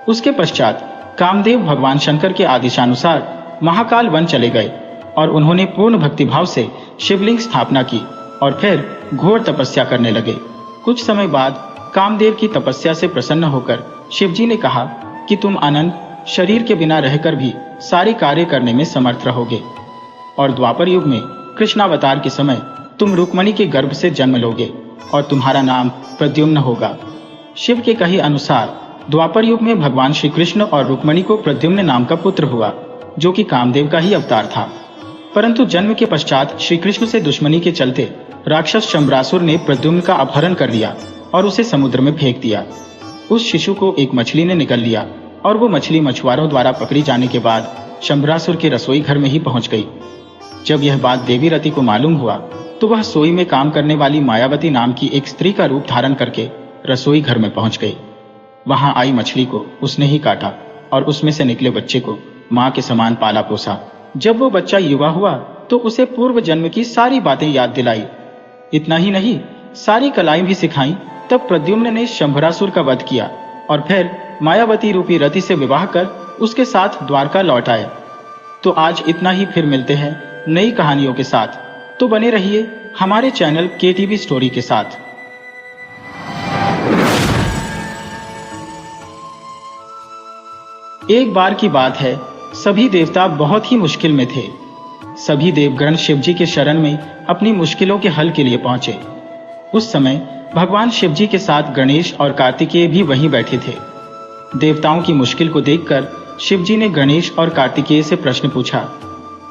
उसके पश्चात कामदेव भगवान शंकर के आदेशानुसार महाकाल वन चले गए और उन्होंने पूर्ण भक्तिभाव से शिवलिंग स्थापना की और फिर घोर तपस्या करने लगे। कुछ समय बाद कामदेव की तपस्या से प्रसन्न होकर शिवजी ने कहा कि तुम अनंत शरीर के बिना रहकर भी सारे कार्य करने में समर्थ रहोगे और द्वापर युग में कृष्णावतार के समय तुम रुक्मणी के गर्भ से जन्म लोगे और तुम्हारा नाम प्रद्युम्न होगा। शिव के कहे अनुसार द्वापर युग में भगवान श्री कृष्ण और रुक्मणी को प्रद्युम्न नाम का पुत्र हुआ, जो कि कामदेव का ही अवतार था। परंतु जन्म के पश्चात श्री कृष्ण से दुश्मनी के चलते राक्षस शंबरासुर ने प्रद्युम्न का अपहरण कर लिया और उसे समुद्र में फेंक दिया। उस शिशु को एक मछली ने निगल लिया और वो मछली मछुआरों द्वारा पकड़ी जाने के बाद शंबरासुर के रसोई घर में ही पहुंच गई। जब यह बात देवी रति को मालूम हुआ तो वह सोई में काम करने वाली मायावती नाम की एक स्त्री का रूप धारण करके रसोई घर में पहुंच गई। वहां आई मछली को उसने ही काटा और उसमें से निकले बच्चे को मां के समान पाला पोसा। जब वो बच्चा युवा हुआ तो उसे पूर्व जन्म की सारी बातें याद दिलाई। इतना ही नहीं, सारी कलाएं भी सिखाई। तब प्रद्युम्न ने शंभरासुर का वध किया और फिर मायावती रूपी रति से विवाह कर उसके साथ द्वारका लौट आए। तो आज इतना ही, फिर मिलते हैं नई कहानियों के साथ। तो बने रहिए हमारे चैनल KTV स्टोरी के साथ। एक बार की बात है, सभी देवता बहुत ही मुश्किल में थे। सभी देवगण शिवजी के शरण में अपनी मुश्किलों के हल के लिए पहुंचे। उस समय भगवान शिवजी के साथ गणेश और कार्तिकेय भी वहीं बैठे थे। देवताओं की मुश्किल को देखकर शिवजी ने गणेश और कार्तिकेय से प्रश्न पूछा,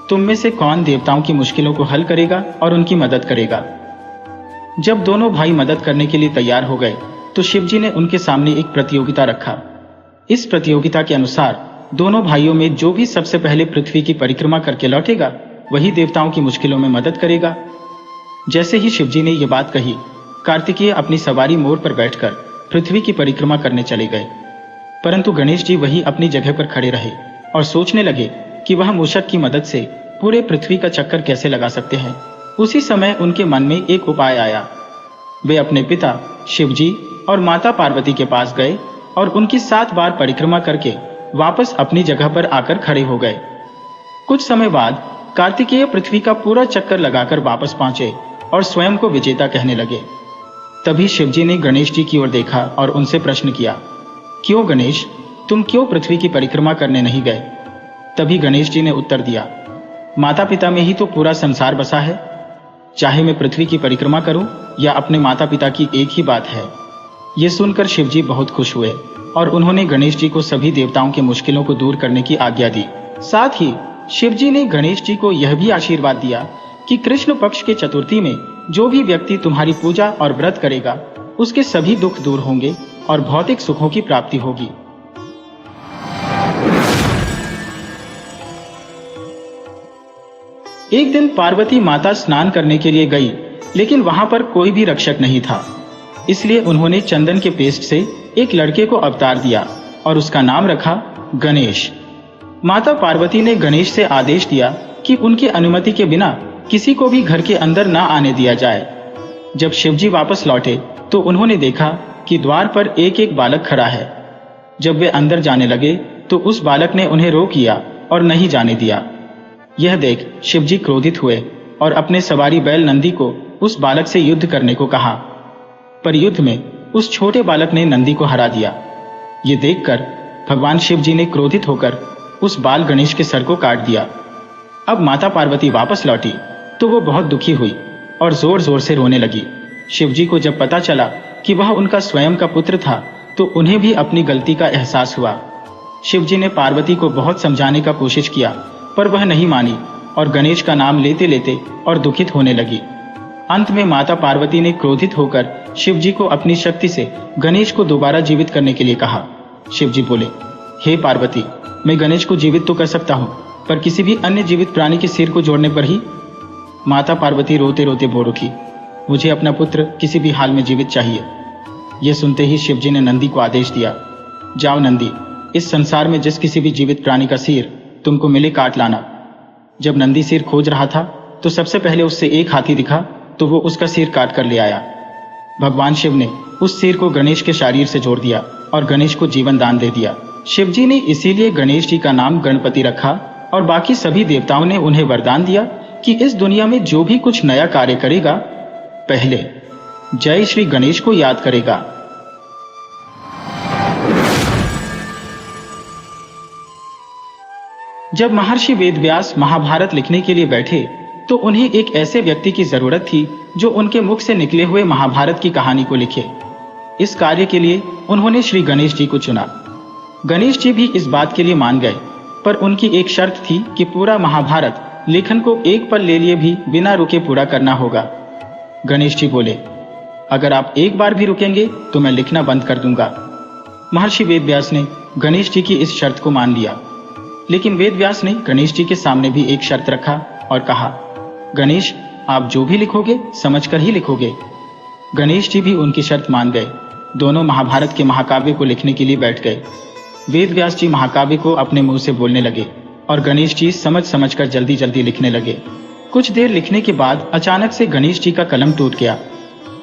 तुम में से कौन देवताओं की मुश्किलों को हल करेगा और उनकी मदद करेगा? जब दोनों भाई मदद करने के लिए तैयार हो गए तो शिवजी ने उनके सामने एक प्रतियोगिता रखा। इस प्रतियोगिता के अनुसार दोनों भाइयों में जो भी सबसे पहले पृथ्वी की परिक्रमा करके लौटेगा वही देवताओं की मुश्किलों में मदद करेगा। जैसे ही शिवजी ने यह बात कही, कार्तिकेय अपनी सवारी मोर पर बैठकर पृथ्वी की परिक्रमा करने चले गए। परंतु गणेश जी वहीं अपनी जगह पर खड़े रहे और सोचने लगे कि वह मूषक की मदद से पूरे पृथ्वी का चक्कर कैसे लगा सकते हैं। उसी समय उनके मन में एक उपाय आया। वे अपने पिता शिवजी और माता पार्वती के पास गए और उनकी 7 बार परिक्रमा करके वापस अपनी जगह पर आकर खड़े हो गए। कुछ समय बाद कार्तिकेय पृथ्वी का पूरा चक्कर लगाकर वापस पहुंचे और स्वयं को विजेता कहने लगे। तभी शिवजी ने गणेश जी की ओर देखा और उनसे प्रश्न किया, क्यों गणेश, तुम क्यों पृथ्वी की परिक्रमा करने नहीं गए? तभी गणेश जी ने उत्तर दिया, माता पिता में ही तो पूरा संसार बसा है। चाहे मैं पृथ्वी की परिक्रमा करूं या अपने माता पिता की, एक ही बात है। ये सुनकर शिवजी बहुत खुश हुए और उन्होंने गणेश जी को सभी देवताओं की मुश्किलों को दूर करने की आज्ञा दी। साथ ही शिवजी ने गणेश जी को यह भी आशीर्वाद दिया कि कृष्ण पक्ष के चतुर्थी में जो भी व्यक्ति तुम्हारी पूजा और व्रत करेगा उसके सभी दुख दूर होंगे और भौतिक सुखों की प्राप्ति होगी। एक दिन पार्वती माता स्नान करने के लिए गई, लेकिन वहां पर कोई भी रक्षक नहीं था। इसलिए उन्होंने चंदन के पेस्ट से एक लड़के को अवतार दिया और उसका नाम रखा गणेश। माता पार्वती ने गणेश से आदेश दिया कि उनकी अनुमति के बिना किसी को भी घर के अंदर ना आने दिया जाए। जब शिवजी वापस लौटे तो उन्होंने देखा कि द्वार पर एक एक बालक खड़ा है। जब वे अंदर जाने लगे तो उस बालक ने उन्हें रोक लिया और नहीं जाने दिया। यह देख शिवजी क्रोधित हुए और अपने सवारी बैल नंदी को उस बालक से युद्ध करने को कहा। पर युद्ध में उस छोटे बालक ने नंदी को हरा दिया। ये देखकर भगवान शिवजी ने क्रोधित होकर उस बाल गणेश के सर को काट दिया। अब माता पार्वती वापस लौटी तो वो बहुत दुखी हुई और जोर जोर से रोने लगी। शिवजी को जब पता चला कि वह उनका स्वयं का पुत्र था तो उन्हें भी अपनी गलती का एहसास हुआ। शिवजी ने पार्वती को बहुत समझाने का कोशिश किया, पर वह नहीं मानी और गणेश का नाम लेते लेते और दुखित होने लगी। अंत में माता पार्वती ने क्रोधित होकर शिवजी को अपनी शक्ति से गणेश को दोबारा जीवित करने के लिए कहा। शिवजी बोले, हे पार्वती, मैं गणेश को जीवित तो कर सकता हूँ, पर किसी भी अन्य जीवित प्राणी के सिर को जोड़ने पर ही। माता पार्वती रोते रोते बोल उठी, मुझे अपना पुत्र किसी भी हाल में जीवित चाहिए। यह सुनते ही शिवजी ने नंदी को आदेश दिया, जाओ नंदी, इस संसार में जिस किसी भी जीवित प्राणी का सिर तुमको मिले काट लाना। जब नंदी सिर खोज रहा था तो सबसे पहले उससे एक हाथी दिखा तो वो उसका सिर काट कर ले आया। भगवान शिव ने उस सिर को गणेश के शरीर से जोड़ दिया और गणेश को जीवन दान दे दिया। शिव जी ने इसीलिए गणेश जी का नाम गणपति रखा और बाकी सभी देवताओं ने उन्हें वरदान दिया कि इस दुनिया में जो भी कुछ नया कार्य करेगा, पहले जय श्री गणेश को याद करेगा। जब महर्षि वेदव्यास महाभारत लिखने के लिए बैठे तो उन्हें एक ऐसे व्यक्ति की जरूरत थी जो उनके मुख से निकले हुए महाभारत की कहानी को लिखे। इस कार्य के लिए उन्होंने श्री गणेश जी को चुना। गणेश जी भी इस बात के लिए मान गए, पर उनकी एक शर्त थी कि पूरा महाभारत लेखन को एक पल ले लिए भी बिना रुके पूरा करना होगा। गणेश जी बोले, अगर आप एक बार भी रुकेंगे तो मैं लिखना बंद कर दूंगा। महर्षि वेदव्यास ने गणेश जी की इस शर्त को मान लिया, लेकिन वेदव्यास ने गणेश जी के सामने भी एक शर्त रखा और कहा, गणेश, आप जो भी लिखोगे समझकर ही लिखोगे। गणेश जी भी उनकी शर्त मान गए। दोनों महाभारत के महाकाव्य को लिखने के लिए बैठ गए। वेदव्यास जी महाकाव्य को अपने मुंह से बोलने लगे और गणेश जी समझ समझ कर जल्दी जल्दी लिखने लगे। कुछ देर लिखने के बाद अचानक से गणेश जी का कलम टूट गया।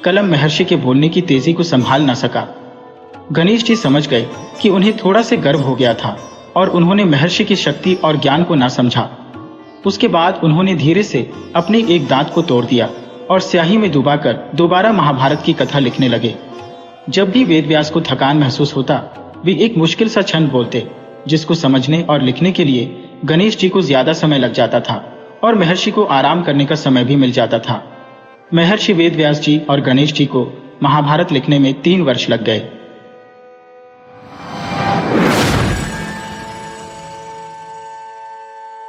कलम महर्षि के बोलने की तेजी को संभाल न सका। गणेश जी समझ गए कि उन्हें थोड़ा से गर्व हो गया था और उन्होंने महर्षि की शक्ति और ज्ञान को न समझा। उसके बाद उन्होंने धीरे से अपने एक दांत को तोड़ दिया और स्याही में डुबाकर दोबारा महाभारत की कथा लिखने लगे। जब भी वेदव्यास को थकान महसूस होता, वे एक मुश्किल सा छंद बोलते, जिसको समझने और लिखने के लिए गणेश जी को ज्यादा समय लग जाता था और महर्षि को आराम करने का समय भी मिल जाता था। महर्षि वेदव्यास जी और गणेश जी को महाभारत लिखने में 3 वर्ष लग गए।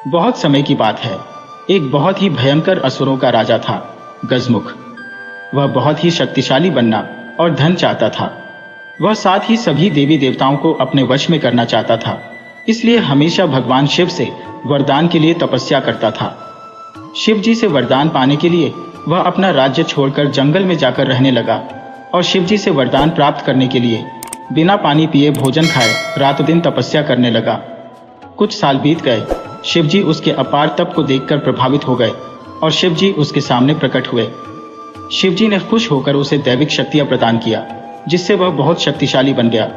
बहुत समय की बात है, एक बहुत ही भयंकर असुरों का राजा था, गजमुख। वह बहुत ही शक्तिशाली बनना और धन चाहता था। वह साथ ही सभी देवी देवताओं को अपने वश में करना चाहता था, इसलिए हमेशा भगवान शिव से वरदान के लिए तपस्या करता था। शिव जी से वरदान पाने के लिए वह अपना राज्य छोड़कर जंगल में जाकर रहने लगा और शिव जी से वरदान प्राप्त करने के लिए बिना पानी पिए भोजन खाए रात दिन तपस्या करने लगा। कुछ साल बीत गए। शिव जी उसके अपार तप को देखकर प्रभावित हो गए और शिव जी उसके सामने प्रकट हुए। शिव जी ने खुश होकर उसे दैविक शक्तियां प्रदान किया, जिससे वह बहुत शक्तिशाली बन गया।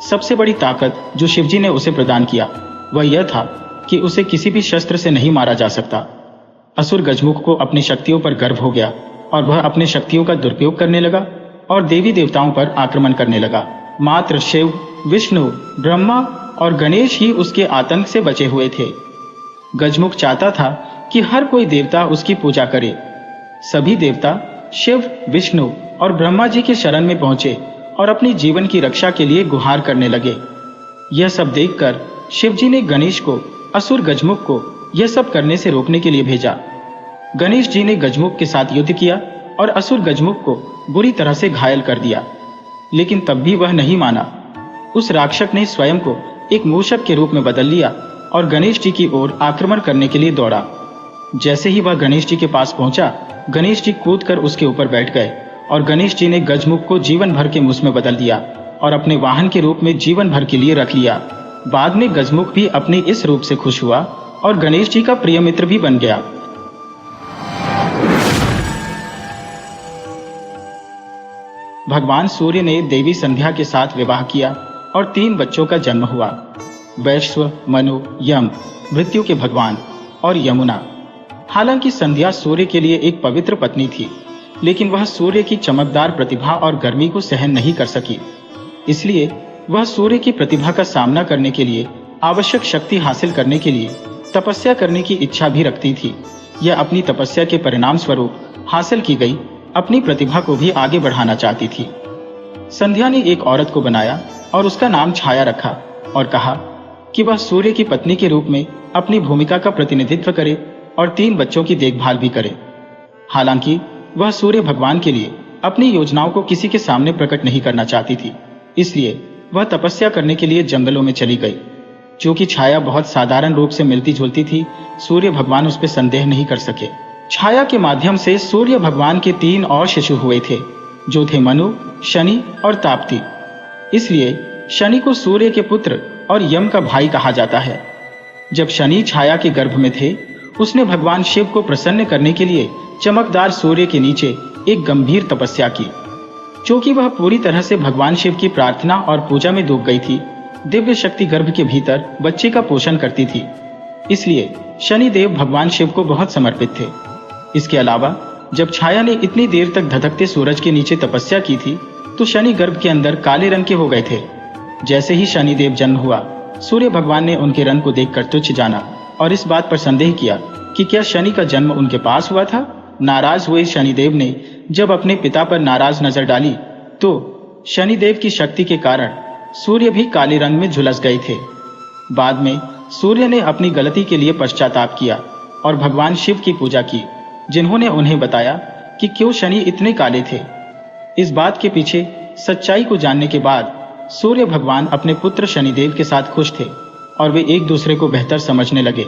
सबसे बड़ी ताकत जो शिव जी ने उसे प्रदान किया वह यह था कि उसे किसी भी शस्त्र से नहीं मारा जा सकता। असुर गजमुख को अपनी शक्तियों पर गर्व हो गया और वह अपने शक्तियों का दुरुपयोग करने लगा और देवी देवताओं पर आक्रमण करने लगा। मात्र शिव, विष्णु, ब्रह्मा और गणेश ही उसके आतंक से बचे हुए थे। गजमुख चाहता था कि हर कोई देवता उसकी पूजा करे। सभी देवता शिव, विष्णु और ब्रह्मा जी के शरण में पहुंचे और अपनी जीवन की रक्षा के लिए गुहार करने लगे। यह सब देखकर शिव जी ने गणेश को असुर गजमुख को यह सब करने से रोकने के लिए भेजा। गणेश जी ने गजमुख के साथ युद्ध किया और असुर गजमुख को बुरी तरह से घायल कर दिया, लेकिन तब भी वह नहीं माना। उस राक्षस ने स्वयं को एक मूषक के रूप में बदल लिया और गणेश जी की ओर आक्रमण करने के लिए दौड़ा। जैसे ही वह गणेश जी के पास पहुंचा, गणेश जी कूदकर उसके ऊपर बैठ गए और गणेश जी ने गजमुख को जीवन भर के मुस में बदल दिया और अपने वाहन के रूप में जीवन भर के लिए रख लिया। बाद में गजमुख भी अपने इस रूप से खुश हुआ और गणेश जी का प्रिय मित्र भी बन गया। भगवान सूर्य ने देवी संध्या के साथ विवाह किया और 3 बच्चों का जन्म हुआ, वैश्व, मनु, यम, मृत्यु के भगवान और यमुना। हालांकि संध्या सूर्य के लिए एक पवित्र पत्नी थी, लेकिन वह सूर्य की चमकदार प्रतिभा और गर्मी को सहन नहीं कर सकी। इसलिए वह सूर्य की प्रतिभा का सामना करने के लिए, आवश्यक शक्ति हासिल करने के लिए तपस्या करने की इच्छा भी रखती थी। यह अपनी तपस्या के परिणाम स्वरूप हासिल की गई अपनी प्रतिभा को भी आगे बढ़ाना चाहती थी। संध्या ने एक औरत को बनाया और उसका नाम छाया रखा और कहा कि वह सूर्य की पत्नी के रूप में अपनी भूमिका का प्रतिनिधित्व करे और 3 बच्चों की देखभाल भी करे। हालांकि वह सूर्य भगवान के लिए अपनी योजनाओं को किसी के सामने प्रकट नहीं करना चाहती थी, इसलिए वह तपस्या करने के लिए जंगलों में चली गई। क्योंकि छाया बहुत साधारण रूप से मिलती जुलती थी, सूर्य भगवान उस पर संदेह नहीं कर सके। छाया के माध्यम से सूर्य भगवान के 3 और शिशु हुए थे, जो थे मनु, शनि और ताप्ती। इसलिए शनि को सूर्य के पुत्र और यम का भाई कहा जाता है। जब शनि छाया के गर्भ में थे, उसने भगवान शिव को प्रसन्न करने के लिए चमकदार सूर्य के नीचे एक गंभीर तपस्या की। क्योंकि वह पूरी तरह से भगवान शिव की प्रार्थना और पूजा में डूब गई थी, दिव्य शक्ति गर्भ के भीतर बच्चे का पोषण करती थी, इसलिए शनिदेव भगवान शिव को बहुत समर्पित थे। इसके अलावा जब छाया ने इतनी देर तक धधकते सूरज के नीचे तपस्या की थी, तो शनि गर्भ के अंदर काले रंग के हो गए थे। जैसे ही शनिदेव जन्म हुआ, सूर्य भगवान ने उनके रंग को देखकर तुच्छ जाना और इस बात पर संदेह किया कि क्या शनि का जन्म उनके पास हुआ था। नाराज हुए शनिदेव ने जब अपने पिता पर नाराज नजर डाली, तो शनिदेव की शक्ति के कारण सूर्य भी काले रंग में झुलस गए थे। बाद में सूर्य ने अपनी गलती के लिए पश्चाताप किया और भगवान शिव की पूजा की, जिन्होंने उन्हें बताया कि क्यों शनि इतने काले थे। इस बात के पीछे सच्चाई को जानने के बाद सूर्य भगवान अपने पुत्र शनिदेव के साथ खुश थे और वे एक दूसरे को बेहतर समझने लगे।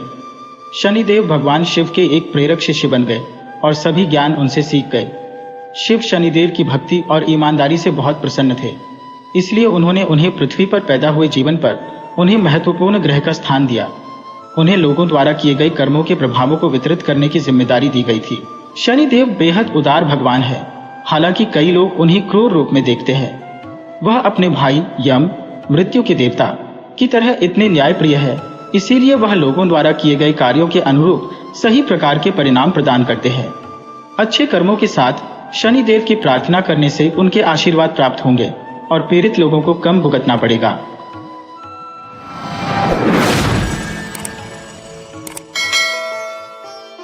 शनिदेव भगवान शिव के एक प्रेरक शिष्य बन गए और सभी ज्ञान उनसे सीख गए। शिव शनिदेव की भक्ति और ईमानदारी से बहुत प्रसन्न थे, इसलिए उन्होंने उन्हें पृथ्वी पर पैदा हुए जीवन पर उन्हें महत्वपूर्ण ग्रह का स्थान दिया। उन्हें लोगों द्वारा किए गए कर्मों के प्रभावों को वितरित करने की जिम्मेदारी दी गई थी। शनिदेव बेहद उदार भगवान है, हालांकि कई लोग उन्हें क्रूर रूप में देखते हैं। वह अपने भाई यम, मृत्यु के देवता की तरह इतने न्यायप्रिय है, इसीलिए वह लोगों द्वारा किए गए कार्यों के अनुरूप सही प्रकार के परिणाम प्रदान करते हैं। अच्छे कर्मों के साथ शनिदेव की प्रार्थना करने से उनके आशीर्वाद प्राप्त होंगे और पीड़ित लोगों को कम भुगतना पड़ेगा।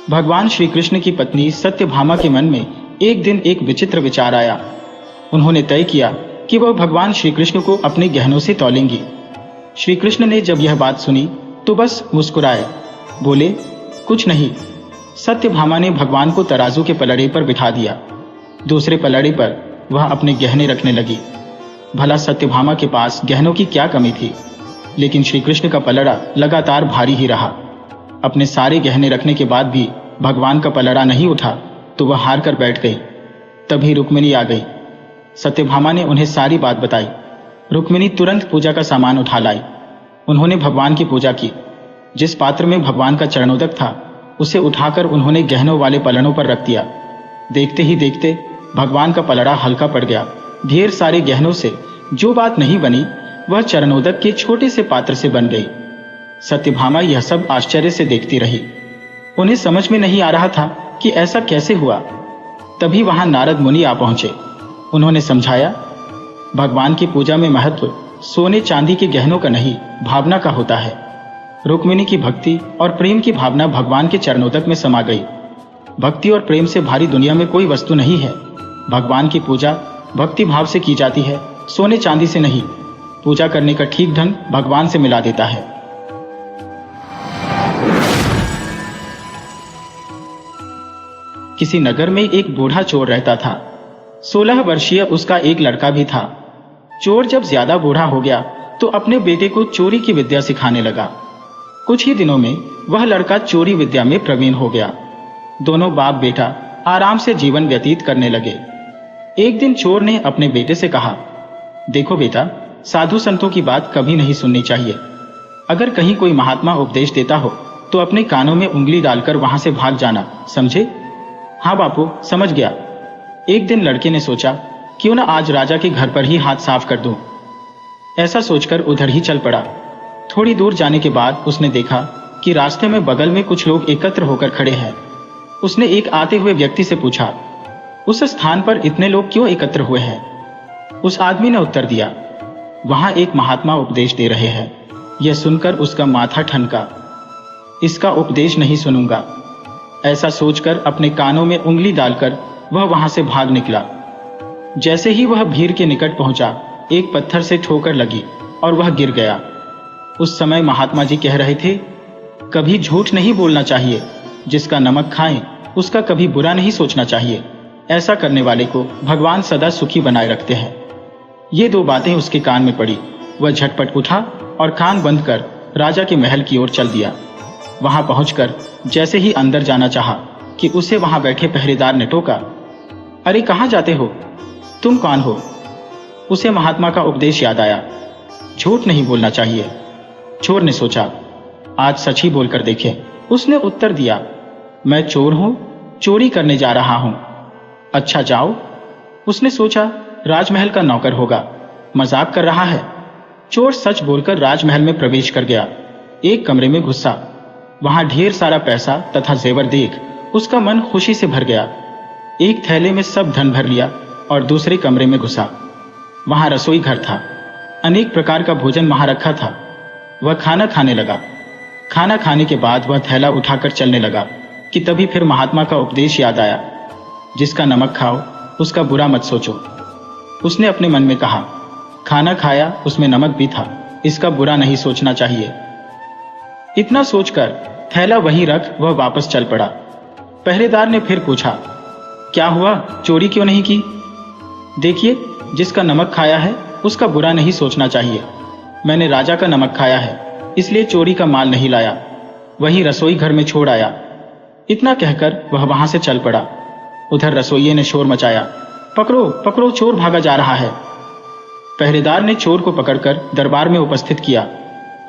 भगवान श्री कृष्ण की पत्नी सत्यभामा के मन में एक दिन एक विचित्र विचार आया। उन्होंने तय किया कि वह भगवान श्री कृष्ण को अपने गहनों से तौलेंगी। श्री कृष्ण ने जब यह बात सुनी तो बस मुस्कुराए, बोले, कुछ नहीं। सत्यभामा ने भगवान को तराजू के पलड़े पर बिठा दिया। दूसरे पलड़े पर वह अपने गहने रखने लगी। भला सत्यभामा के पास गहनों की क्या कमी थी, लेकिन श्री कृष्ण का पलड़ा लगातार भारी ही रहा। अपने सारे गहने रखने के बाद भी भगवान का पलड़ा नहीं उठा तो वह हार कर बैठ गई। तभी रुक्मिणी आ गई। सत्यभामा ने उन्हें सारी बात बताई। रुक्मिणी तुरंत पूजा का सामान उठा लाई। उन्होंने भगवान की पूजा की। जिस पात्र में भगवान का चरणोदक था, उसे उठाकर उन्होंने गहनों वाले पलड़ों पर रख दिया। देखते ही देखते भगवान का पलड़ा हल्का पड़ गया। ढेर सारे गहनों से जो बात नहीं बनी, वह चरणोदक के छोटे से पात्र से बन गई। सत्यभामा यह सब आश्चर्य से देखती रही। उन्हें समझ में नहीं आ रहा था कि ऐसा कैसे हुआ। तभी वहां नारद मुनि आ पहुंचे। उन्होंने समझाया, भगवान की पूजा में महत्व सोने चांदी के गहनों का नहीं, भावना का होता है। रुक्मिणी की भक्ति और प्रेम की भावना भगवान के चरणोदक में समा गई। भक्ति और प्रेम से भारी दुनिया में कोई वस्तु नहीं है। भगवान की पूजा भक्ति भाव से की जाती है, सोने चांदी से नहीं। पूजा करने का ठीक ढंग भगवान से मिला देता है। किसी नगर में एक बूढ़ा चोर रहता था। 16 वर्षीय उसका एक लड़का भी था। चोर जब ज्यादा बूढ़ा हो गया तो अपने बेटे को चोरी की विद्या सिखाने लगा। कुछ ही दिनों में वह लड़का चोरी विद्या में प्रवीण हो गया। दोनों बाप बेटा आराम से जीवन व्यतीत करने लगे। एक दिन चोर ने अपने बेटे से कहा, देखो बेटा, साधु संतों की बात कभी नहीं सुननी चाहिए। अगर कहीं कोई महात्मा उपदेश देता हो तो अपने कानों में उंगली डालकर वहां से भाग जाना, समझे? हाँ बापू, समझ गया। एक दिन लड़के ने सोचा, क्यों ना आज राजा के घर पर ही हाथ साफ कर दूं। ऐसा सोचकर उधर ही चल पड़ा। थोड़ी दूर जाने के बाद उसने देखा कि रास्ते में बगल में कुछ लोग एकत्र होकर खड़े हैं। उसने एक आते हुए व्यक्ति से पूछा, उस स्थान पर इतने लोग क्यों एकत्र हुए हैं? उस आदमी ने उत्तर दिया, वहां एक महात्मा उपदेश दे रहे हैं। यह सुनकर उसका माथा ठनका। इसका उपदेश नहीं सुनूंगा। ऐसा सोचकर अपने कानों में उंगली डालकर वह वहां से भाग निकला। जैसे ही वह भीड़ के निकट पहुंचा, एक पत्थर से ठोकर लगी और वह गिर गया। उस समय महात्मा जी कह रहे थे, कभी झूठ नहीं बोलना चाहिए। जिसका नमक खाएं उसका कभी बुरा नहीं सोचना चाहिए। ऐसा करने वाले को भगवान सदा सुखी बनाए रखते हैं। ये दो बातें उसके कान में पड़ी। वह झटपट उठा और कान बंद कर राजा के महल की ओर चल दिया। वहां पहुंचकर जैसे ही अंदर जाना चाहा कि उसे वहां बैठे पहरेदार ने टोका, अरे कहां जाते हो? तुम कौन हो? उसे महात्मा का उपदेश याद आया। झूठ नहीं बोलना चाहिए। चोर ने सोचा, आज सच ही बोलकर देखे। उसने उत्तर दिया, मैं चोर हूं, चोरी करने जा रहा हूं। अच्छा जाओ। उसने सोचा राजमहल का नौकर होगा, मजाक कर रहा है। चोर सच बोलकर राजमहल में प्रवेश कर गया। एक कमरे में घुसा। वहां ढेर सारा पैसा तथा जेवर देख उसका मन खुशी से भर गया। एक थैले में सब धन भर लिया और दूसरे कमरे में घुसा। वहां रसोई घर था। अनेक प्रकार का भोजन वहां रखा था। वह खाना खाने लगा। खाना खाने के बाद वह थैला उठाकर चलने लगा कि तभी फिर महात्मा का उपदेश याद आया, जिसका नमक खाओ उसका बुरा मत सोचो। उसने अपने मन में कहा, खाना खाया उसमें नमक भी था, इसका बुरा नहीं सोचना चाहिए। इतना सोचकर थैला वहीं रख वह वापस चल पड़ा। पहरेदार ने फिर पूछा, क्या हुआ, चोरी क्यों नहीं की? देखिए, जिसका नमक खाया है उसका बुरा नहीं सोचना चाहिए। मैंने राजा का नमक खाया है, इसलिए चोरी का माल नहीं लाया, वहीं रसोई घर में छोड़ आया। इतना कहकर वह वहां से चल पड़ा। उधर रसोइये ने शोर मचाया, पकड़ो पकड़ो, चोर भागा जा रहा है। पहरेदार ने चोर को पकड़कर दरबार में उपस्थित किया।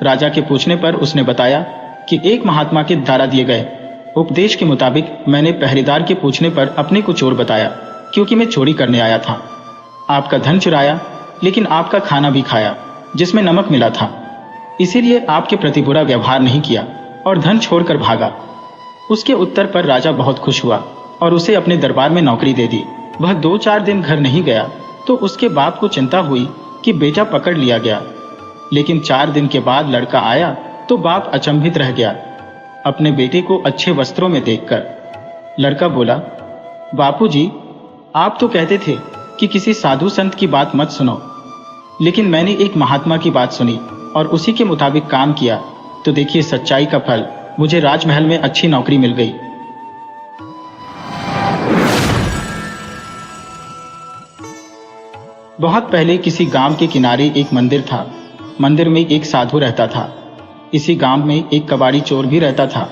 राजा के पूछने पर उसने बताया कि एक महात्मा के द्वारा दिए गए उपदेश के मुताबिक मैंने पहरेदार के पूछने पर अपने को चोर बताया, क्योंकि मैं चोरी करने आया था। आपका धन चुराया, लेकिन आपका खाना भी खाया जिसमें नमक मिला था, इसीलिए आपके प्रति बुरा व्यवहार नहीं किया और धन छोड़कर भागा। उसके उत्तर पर राजा बहुत खुश हुआ और उसे अपने दरबार में नौकरी दे दी। वह 2-4 दिन घर नहीं गया तो उसके बाप को चिंता हुई कि बेटा पकड़ लिया गया। लेकिन 4 दिन के बाद लड़का आया तो बाप अचंभित रह गया अपने बेटे को अच्छे वस्त्रों में देखकर। लड़का बोला, बापूजी, आप तो कहते थे कि किसी साधु संत की बात मत सुनो, लेकिन मैंने एक महात्मा की बात सुनी और उसी के मुताबिक काम किया, तो देखिए सच्चाई का फल, मुझे राजमहल में अच्छी नौकरी मिल गई। बहुत पहले किसी गांव के किनारे एक मंदिर था। मंदिर में एक साधु रहता था। इसी गांव में एक कबाड़ी चोर भी रहता था।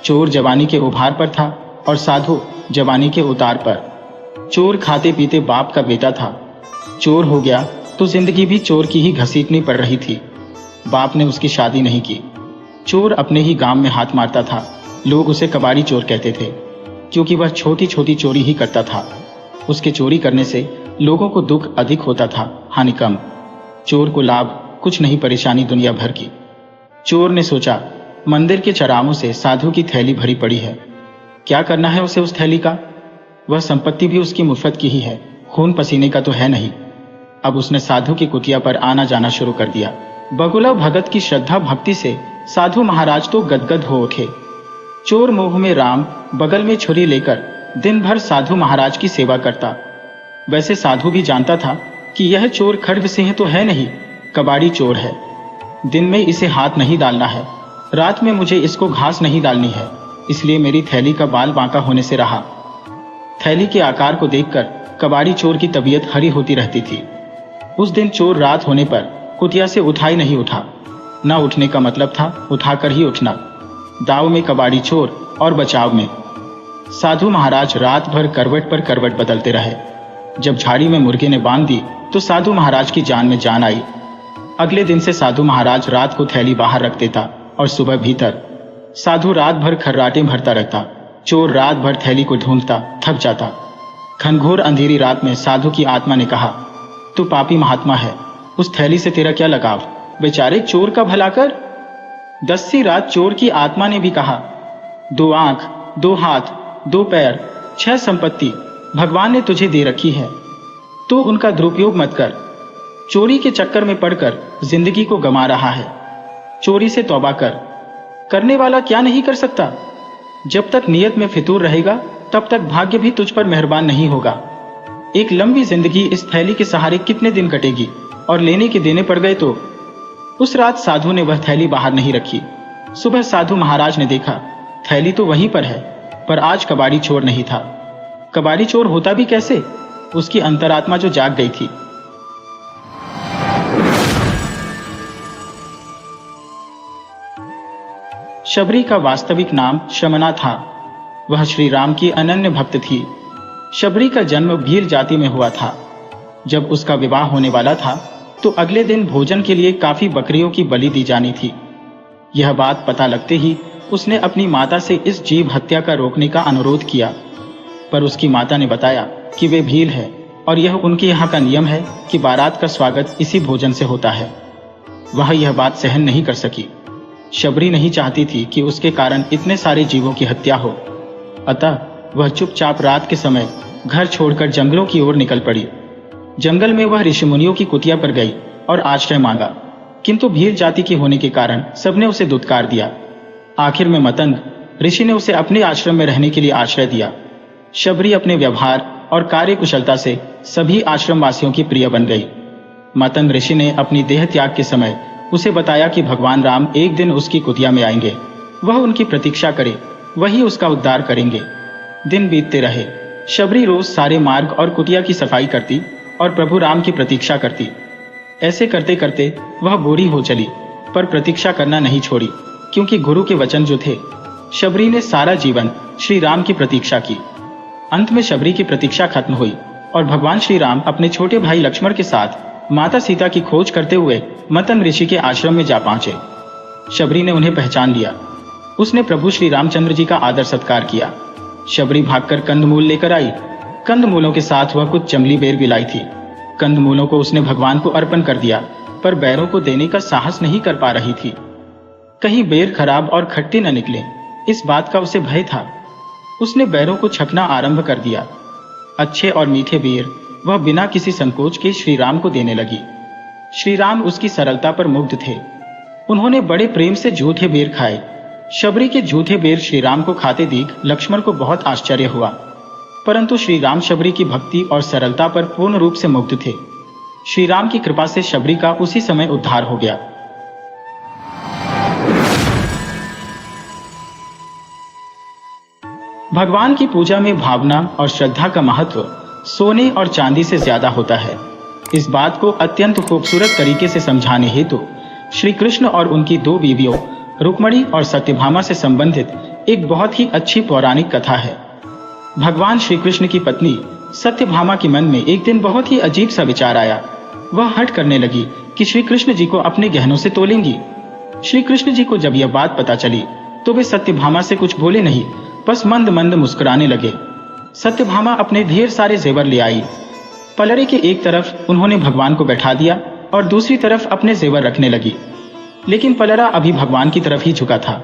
चोर जवानी के उभार पर था और साधु जवानी के उतार पर। चोर खाते पीते बाप का बेटा था। चोर हो गया तो जिंदगी भी चोर की ही घसीटनी पड़ रही थी। बाप ने उसकी शादी नहीं की। चोर अपने ही गांव में हाथ मारता था। लोग उसे कबाड़ी चोर कहते थे, क्योंकि वह छोटी छोटी चोरी ही करता था। उसके चोरी करने से लोगों को दुख अधिक होता था, हानि कम। चोर को लाभ कुछ नहीं, परेशानी दुनिया भर की। चोर ने सोचा, मंदिर के चरामों से साधु की थैली भरी पड़ी है, क्या करना है उसे उस थैली का? वह संपत्ति भी उसकी मुफ्त की ही है, खून पसीने का तो है नहीं। अब उसने साधु की कुटिया पर आना जाना शुरू कर दिया। बगुला भगत की श्रद्धा भक्ति से साधु महाराज तो गदगद हो उठे। चोर मोह में राम बगल में छुरी लेकर दिन भर साधु महाराज की सेवा करता। वैसे साधु भी जानता था कि यह चोर खड्ग सिंह तो है नहीं, कबाड़ी चोर है। दिन में इसे हाथ नहीं डालना है, रात में मुझे इसको घास नहीं डालनी है, इसलिए मेरी थैली का बाल बांका होने से रहा। थैली के आकार को देखकर कबाड़ी चोर की तबीयत हरी होती रहती थी। उस दिन चोर रात होने पर कुटिया से उठा ही नहीं उठा। न उठने का मतलब था उठाकर ही उठना। दाव में कबाड़ी चोर और बचाव में। साधु महाराज रात भर करवट पर करवट बदलते रहे। जब झाड़ी में मुर्गे ने बांध दी तो साधु महाराज की जान में जान आई। अगले दिन से साधु महाराज रात को थैली बाहर रख देता और सुबह भीतर। साधु रात भर खर्राटे भरता रहता। चोर रात भर थैली को ढूंढता, थक जाता। घनघोर अंधेरी रात में साधु की आत्मा ने कहा, तू पापी महात्मा है, उस थैली से तेरा क्या लगाव, बेचारे चोर का भला कर। 10वीं रात चोर की आत्मा ने भी कहा, 2 आंख, 2 हाथ, 2 पैर, 6 संपत्ति भगवान ने तुझे दे रखी है, तो उनका दुरुपयोग मत कर। चोरी के चक्कर में पड़कर जिंदगी को गंवा रहा है। चोरी से तौबा कर। करने वाला क्या नहीं कर सकता। जब तक नियत में फितूर रहेगा तब तक भाग्य भी तुझ पर मेहरबान नहीं होगा। एक लंबी जिंदगी इस थैली के सहारे कितने दिन कटेगी, और लेने के देने पड़ गए तो। उस रात साधु ने वह थैली बाहर नहीं रखी। सुबह साधु महाराज ने देखा थैली तो वहीं पर है, पर आज कबाड़ी चोर नहीं था। कबाड़ी चोर होता भी कैसे? उसकी अंतरात्मा जो जाग गई थी। शबरी का वास्तविक नाम शमना था। वह श्री राम की अनन्य भक्त थी। शबरी का जन्म भील जाति में हुआ था। जब उसका विवाह होने वाला था तो अगले दिन भोजन के लिए काफी बकरियों की बलि दी जानी थी। यह बात पता लगते ही उसने अपनी माता से इस जीव हत्या का रोकने का अनुरोध किया। पर उसकी माता ने बताया कि वे भील है और यह उनके यहाँ का नियम है कि बारात का स्वागत इसी भोजन से होता है। वह यह बात सहन नहीं कर सकी। शबरी नहीं चाहती थी कि उसके कारण इतने सारे जीवों की हत्या हो, अतः वह चुपचाप रात के समय घर छोड़कर जंगलों की ओर निकल पड़ी। जंगल में वह ऋषि मुनियों की कुटिया पर गई और आश्रय मांगा, किंतु भील जाति की होने के कारण सबने उसे दुत्कार दिया। आखिर में मतंग ऋषि ने उसे अपने आश्रम में रहने के लिए आश्रय दिया। शबरी अपने व्यवहार और कार्य कुशलता से सभी आश्रम वासियों की प्रिय बन गई। मतंग ऋषि ने अपनी देह त्याग के समय उसे बताया कि भगवान राम एक दिन उसकी कुटिया में आएंगे, वह उनकी प्रतीक्षा करे, वही उसका उद्धार करेंगे। दिन बीतते रहे। शबरी रोज सारे मार्ग और कुटिया की सफाई करती और प्रभु राम की प्रतीक्षा करती। ऐसे करते करते वह बूढ़ी हो चली, पर प्रतीक्षा करना नहीं छोड़ी, क्योंकि गुरु के वचन जो थे। शबरी ने सारा जीवन श्री राम की प्रतीक्षा की। अंत में शबरी की प्रतीक्षा खत्म हुई और भगवान श्री राम अपने छोटे भाई लक्ष्मण के साथ माता सीता की खोज करते हुए मतंग ऋषि के आश्रम में जा पहुंचे। शबरी ने उन्हें पहचान लिया। उसने प्रभु श्री रामचंद्र जी का आदर सत्कार किया। शबरी भागकर कंदमूल लेकर आई। कंदमूलों के साथ वह कुछ जंगली बेर भी लाई थी। कंदमूलों को उसने भगवान को अर्पण कर दिया, पर बैरों को देने का साहस नहीं कर पा रही थी। कहीं बेर खराब और खट्टी न निकले, इस बात का उसे भय था। उसने बैरों को छकना आरंभ कर दिया। अच्छे और मीठे बेर वह बिना किसी संकोच के श्री राम को देने लगी। श्री राम उसकी सरलता पर मुग्ध थे। उन्होंने बड़े प्रेम से जूठे बेर खाए। शबरी के जूठे बेर श्री राम को खाते देख लक्ष्मण को बहुत आश्चर्य हुआ, परंतु श्री राम शबरी की भक्ति और सरलता पर पूर्ण रूप से मुग्ध थे। श्री राम की कृपा से शबरी का उसी समय उद्धार हो गया। भगवान की पूजा में भावना और श्रद्धा का महत्व सोने और चांदी से ज्यादा होता है। इस बात को अत्यंत खूबसूरत तरीके से समझाने हेतु श्री कृष्ण और उनकी दो बीवियों रुक्मणी और सत्यभामा से संबंधित एक बहुत ही अच्छी पौराणिक कथा है। भगवान श्री कृष्ण की पत्नी सत्यभामा के मन में एक दिन बहुत ही अजीब सा विचार आया। वह हठ करने लगी कि श्री कृष्ण जी को अपने गहनों से तोलेंगी। श्री कृष्ण जी को जब यह बात पता चली तो वे सत्यभामा से कुछ बोले नहीं, बस मंद मंद मुस्कुराने लगे। सत्यभामा अपने ढेर सारे जेवर ले आई। पलड़े के एक तरफ उन्होंने भगवान को बैठा दिया और दूसरी तरफ अपने जेवर रखने लगी, लेकिन पलड़ा अभी भगवान की तरफ ही झुका था।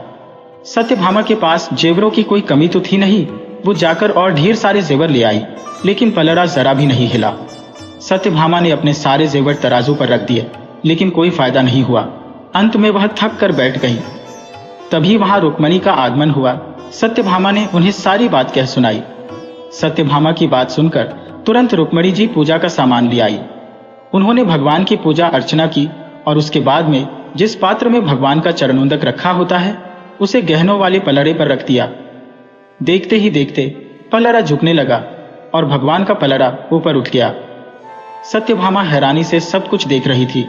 सत्यभामा के पास जेवरों की कोई कमी तो थी नहीं। वो जाकर और ढेर सारे जेवर ले आई, लेकिन पलड़ा जरा भी नहीं हिला। सत्यभामा ने अपने सारे जेवर तराजू पर रख दिए, लेकिन कोई फायदा नहीं हुआ। अंत में वह थक कर बैठ गई। तभी वहां रुक्मणी का आगमन हुआ। सत्यभामा ने उन्हें सारी बात कह सुनाई। सत्यभामा की बात सुनकर तुरंत रुक्मणी जी पूजा का सामान ले आई। उन्होंने भगवान की पूजा अर्चना की और उसके बाद में जिस पात्र में भगवान का चरणोदक रखा होता है उसे गहनों वाले पलड़े पर रख दिया। देखते ही देखते पलड़ा झुकने लगा और भगवान का पलड़ा ऊपर उठ गया। सत्यभामा हैरानी से सब कुछ देख रही थी।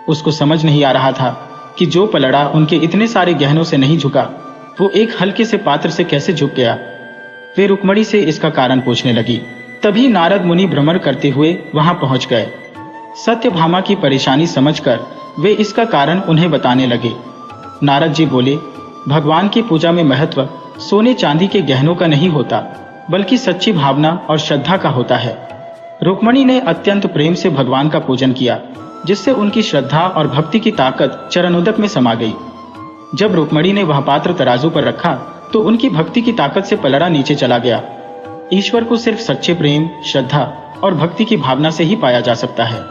उसको समझ नहीं आ रहा था कि जो पलड़ा उनके इतने सारे गहनों से नहीं झुका, वो एक हल्के से पात्र से कैसे झुक गया। वे रुक्मणी से इसका कारण पूछने लगी। तभी नारद मुनि भ्रमण करते हुए वहां पहुंच गए। सत्यभामा की परेशानी समझकर वे इसका कारण उन्हें बताने लगे। नारद जी बोले, भगवान की पूजा में महत्व सोने चांदी के गहनों का नहीं होता, बल्कि सच्ची भावना और श्रद्धा का होता है। रुक्मणी ने अत्यंत प्रेम से भगवान का पूजन किया, जिससे उनकी श्रद्धा और भक्ति की ताकत चरणोदक में समा गई। जब रुक्मणी ने वह पात्र तराजू पर रखा तो उनकी भक्ति की ताकत से पलड़ा नीचे चला गया। ईश्वर को सिर्फ सच्चे प्रेम, श्रद्धा और भक्ति की भावना से ही पाया जा सकता है।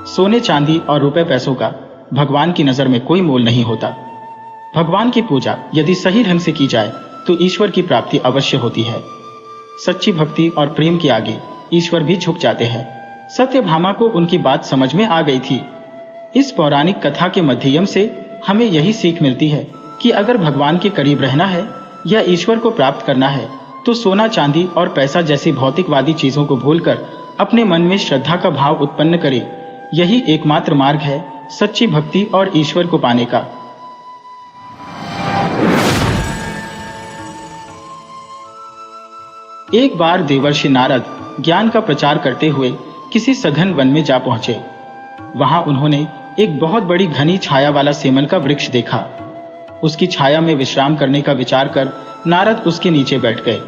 सोने चांदी और रुपए पैसों का भगवान की नजर में कोई मोल नहीं होता। भगवान की पूजा यदि सही ढंग से की जाए तो ईश्वर की प्राप्ति अवश्य होती है। सच्ची भक्ति और प्रेम के आगे ईश्वर भी झुक जाते हैं। सत्यभामा को उनकी बात समझ में आ गई थी। इस पौराणिक कथा के माध्यम से हमें यही सीख मिलती है कि अगर भगवान के करीब रहना है या ईश्वर को प्राप्त करना है तो सोना चांदी और पैसा जैसी भौतिकवादी चीजों को भूलकर अपने मन में श्रद्धा का भाव उत्पन्न करे। यही एकमात्र मार्ग है सच्ची भक्ति और ईश्वर को पाने का। एक बार देवर्षि नारद ज्ञान का प्रचार करते हुए किसी सघन वन में जा पहुंचे। वहां उन्होंने एक बहुत बड़ी घनी छाया वाला सेमल का वृक्ष देखा। उसकी छाया में विश्राम करने का विचार कर नारद उसके नीचे बैठ गए।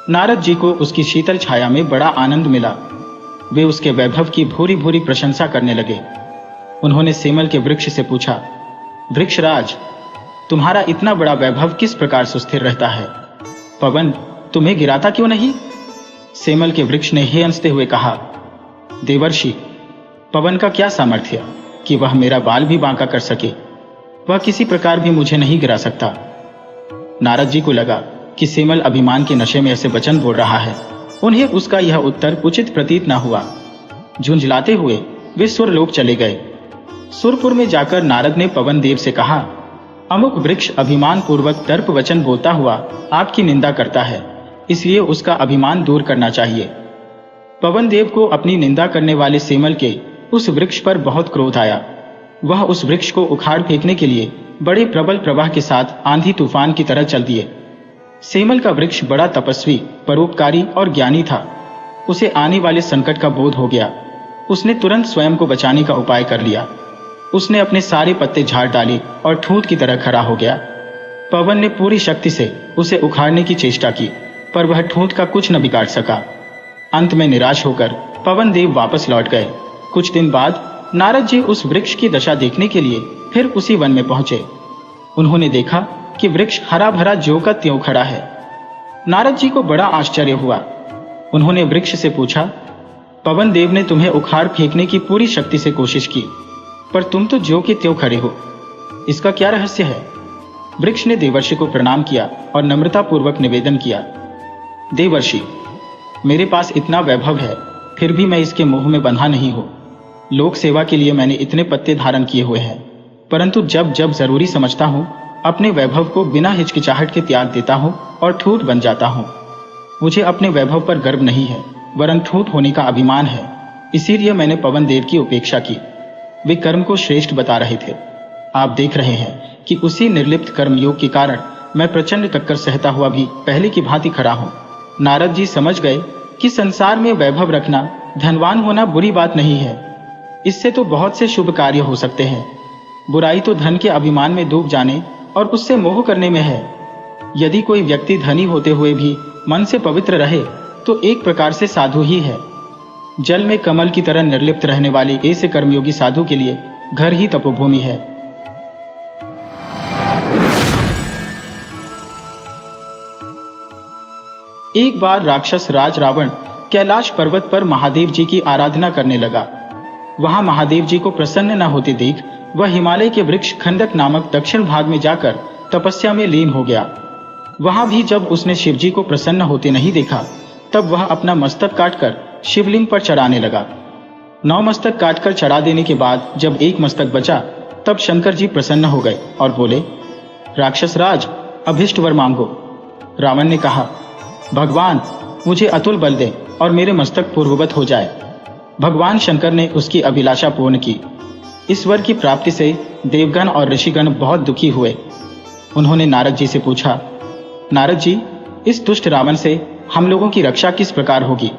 नारद जी को उसकी शीतल छाया में बड़ा आनंद मिला। वे उसके वैभव की भूरी भूरी प्रशंसा करने लगे। उन्होंने सेमल के वृक्ष से पूछा, वृक्षराज, तुम्हारा इतना बड़ा वैभव किस प्रकार सुस्थिर रहता है? पवन तुम्हें गिराता क्यों नहीं? सेमल के वृक्ष ने हे हंसते हुए कहा, देवर्षि, पवन का क्या सामर्थ्य कि वह मेरा बाल भी बांका कर सके। वह किसी प्रकार भी मुझे नहीं गिरा सकता। नारद जी को लगा कि सेमल अभिमान के नशे में ऐसे वचन बोल रहा है। उन्हें उसका यह उत्तर उचित प्रतीत न हुआ। झुंझलाते हुए वे सुरलोक चले गए। सुरपुर में जाकर नारद ने पवन देव से कहा, अमुक वृक्ष अभिमान पूर्वक दर्प वचन बोलता हुआ आपकी निंदा करता है, इसलिए उसका अभिमान दूर करना चाहिए। पवन देव को अपनी निंदा करने वाले सेमल के उस वृक्ष पर बहुत क्रोध आया। वह उस वृक्ष को उखाड़ फेंकने के लिए बड़े प्रबल प्रवाह के साथ आंधी तूफान की तरह चल दिए। सेमल का वृक्ष बड़ा तपस्वी, परोपकारी और ज्ञानी था। उसे आने वाले संकट का बोध हो गया। उसने तुरंत स्वयं को बचाने का उपाय कर लिया। उसने अपने सारे पत्ते झाड़ डाले और ठूंठ की तरह खड़ा हो गया। पवन ने पूरी शक्ति से उसे उखाड़ने की चेष्टा की, पर वह ठूंठ का कुछ न बिगाड़ सका। अंत में निराश होकर पवन देव वापस लौट गए। कुछ दिन बाद नारद जी उस वृक्ष की दशा देखने के लिए फिर उसी वन में पहुंचे। उन्होंने देखा कि वृक्ष हरा भरा ज्यों का त्यों खड़ा है। नारद जी को बड़ा आश्चर्य हुआ। उन्होंने वृक्ष से पूछा, पवन देव ने तुम्हें उखाड़ फेंकने की पूरी शक्ति से कोशिश की, पर तुम तो ज्यों के त्यों खड़े हो। इसका क्या रहस्य है? वृक्ष ने देवर्षि को प्रणाम किया और नम्रतापूर्वक निवेदन किया, देवर्षि, मेरे पास इतना वैभव है, फिर भी मैं इसके मोह में बंधा नहीं हूं। लोक सेवा के लिए मैंने इतने पत्ते धारण किए हुए हैं, परंतु जब जब जरूरी समझता हूं, अपने वैभव को बिना हिचकिचाहट के त्याग देता हूं और ठूठ बन जाता हूं। मुझे अपने वैभव पर गर्व नहीं है, वरन ठूठ होने का अभिमान है। इसीलिए मैंने पवन देव की उपेक्षा की। वे कर्म को श्रेष्ठ बता रहे थे। आप देख रहे हैं कि उसी निर्लिप्त कर्मयोग के कारण मैं प्रचंड टक्कर सहता हुआ भी पहले की भांति खड़ा हूं। नारद जी समझ गए कि संसार में वैभव रखना, धनवान होना बुरी बात नहीं है। इससे तो बहुत से शुभ कार्य हो सकते हैं। बुराई तो धन के अभिमान में डूब जाने और उससे मोह करने में है। यदि कोई व्यक्ति धनी होते हुए भी मन से पवित्र रहे तो एक प्रकार से साधु ही है। जल में कमल की तरह निर्लिप्त रहने वाले ऐसे कर्मयोगी साधु के लिए घर ही तपोभूमि है। एक बार राक्षस राज रावण कैलाश पर्वत पर महादेव जी की आराधना करने लगा। वहां महादेव जी को प्रसन्न न होते देख वह हिमालय के वृक्ष खंडक नामक दक्षिण भाग में जाकर तपस्या में लीन हो गया। वहां भी जब उसने शिवजी को प्रसन्न होते नहीं देखा, तब वह अपना मस्तक काटकर शिवलिंग पर चढ़ाने लगा। 9 मस्तक काटकर चढ़ा देने के बाद जब एक मस्तक बचा, तब शंकर जी प्रसन्न हो गए और बोले, राक्षस राज, अभिष्ट वर मांगो। रावण ने कहा, भगवान, मुझे अतुल बल दे और मेरे मस्तक पूर्ववत हो जाए। भगवान शंकर ने उसकी अभिलाषा पूर्ण की। इस वर की प्राप्ति से देवगण और ऋषिगण बहुत दुखी हुए। उन्होंने नारद जी से पूछा, नारद जी, इस दुष्ट रावण से हम लोगों की रक्षा किस प्रकार होगी?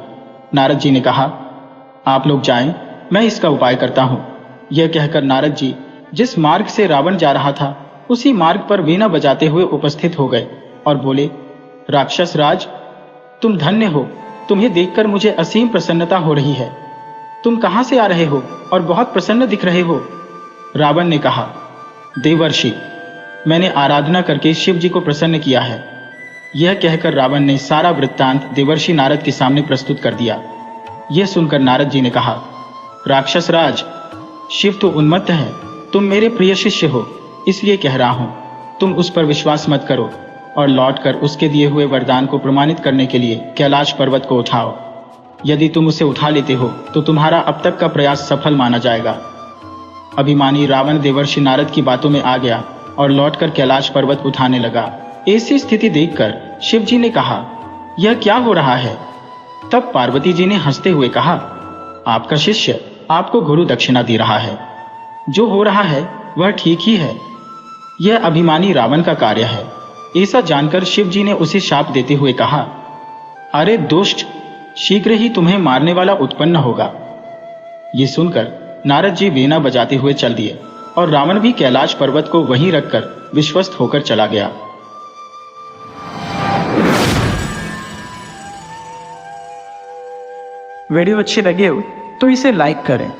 नारद जी ने कहा, आप लोग जाएं, मैं इसका उपाय करता हूं। यह कहकर नारद जी जिस मार्ग से रावण जा रहा था, उसी मार्ग पर वीणा बजाते हुए उपस्थित हो गए और बोले, राक्षस राज, तुम धन्य हो। तुम्हें देखकर मुझे असीम प्रसन्नता हो रही है। तुम कहां से आ रहे हो और बहुत प्रसन्न दिख रहे हो? रावण ने कहा, देवर्षि, मैंने आराधना करके शिव जी को प्रसन्न किया है। यह कहकर रावण ने सारा वृत्तांत देवर्षि नारद के सामने प्रस्तुत कर दिया। यह सुनकर नारद जी ने कहा, राक्षस राज, शिव तो उन्मत्त है। तुम मेरे प्रिय शिष्य हो, इसलिए कह रहा हूं। तुम उस पर विश्वास मत करो और लौटकर उसके दिए हुए वरदान को प्रमाणित करने के लिए कैलाश पर्वत को उठाओ। यदि तुम उसे उठा लेते हो तो तुम्हारा अब तक का प्रयास सफल माना जाएगा। अभिमानी रावण देवर्षि नारद की बातों में आ गया और लौटकर कैलाश पर्वत उठाने लगा। ऐसी स्थिति देखकर शिव जी ने कहा, यह क्या हो रहा है? तब पार्वती जी ने हंसते हुए कहा, आपका शिष्य आपको गुरु दक्षिणा दे रहा है। जो हो रहा है वह ठीक ही है। यह अभिमानी रावण का कार्य है। ऐसा जानकर शिव जी ने उसे शाप देते हुए कहा, अरे दुष्ट, शीघ्र ही तुम्हें मारने वाला उत्पन्न होगा। ये सुनकर नारद जी वीणा बजाते हुए चल दिए और रावण भी कैलाश पर्वत को वहीं रखकर विश्वस्त होकर चला गया। वीडियो अच्छी लगे हो तो इसे लाइक करें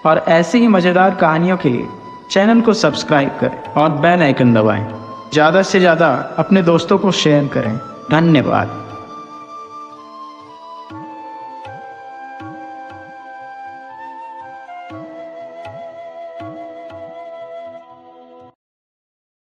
और ऐसे ही मज़ेदार कहानियों के लिए चैनल को सब्सक्राइब करें और बेल आइकन दबाएं। ज़्यादा से ज़्यादा अपने दोस्तों को शेयर करें। धन्यवाद।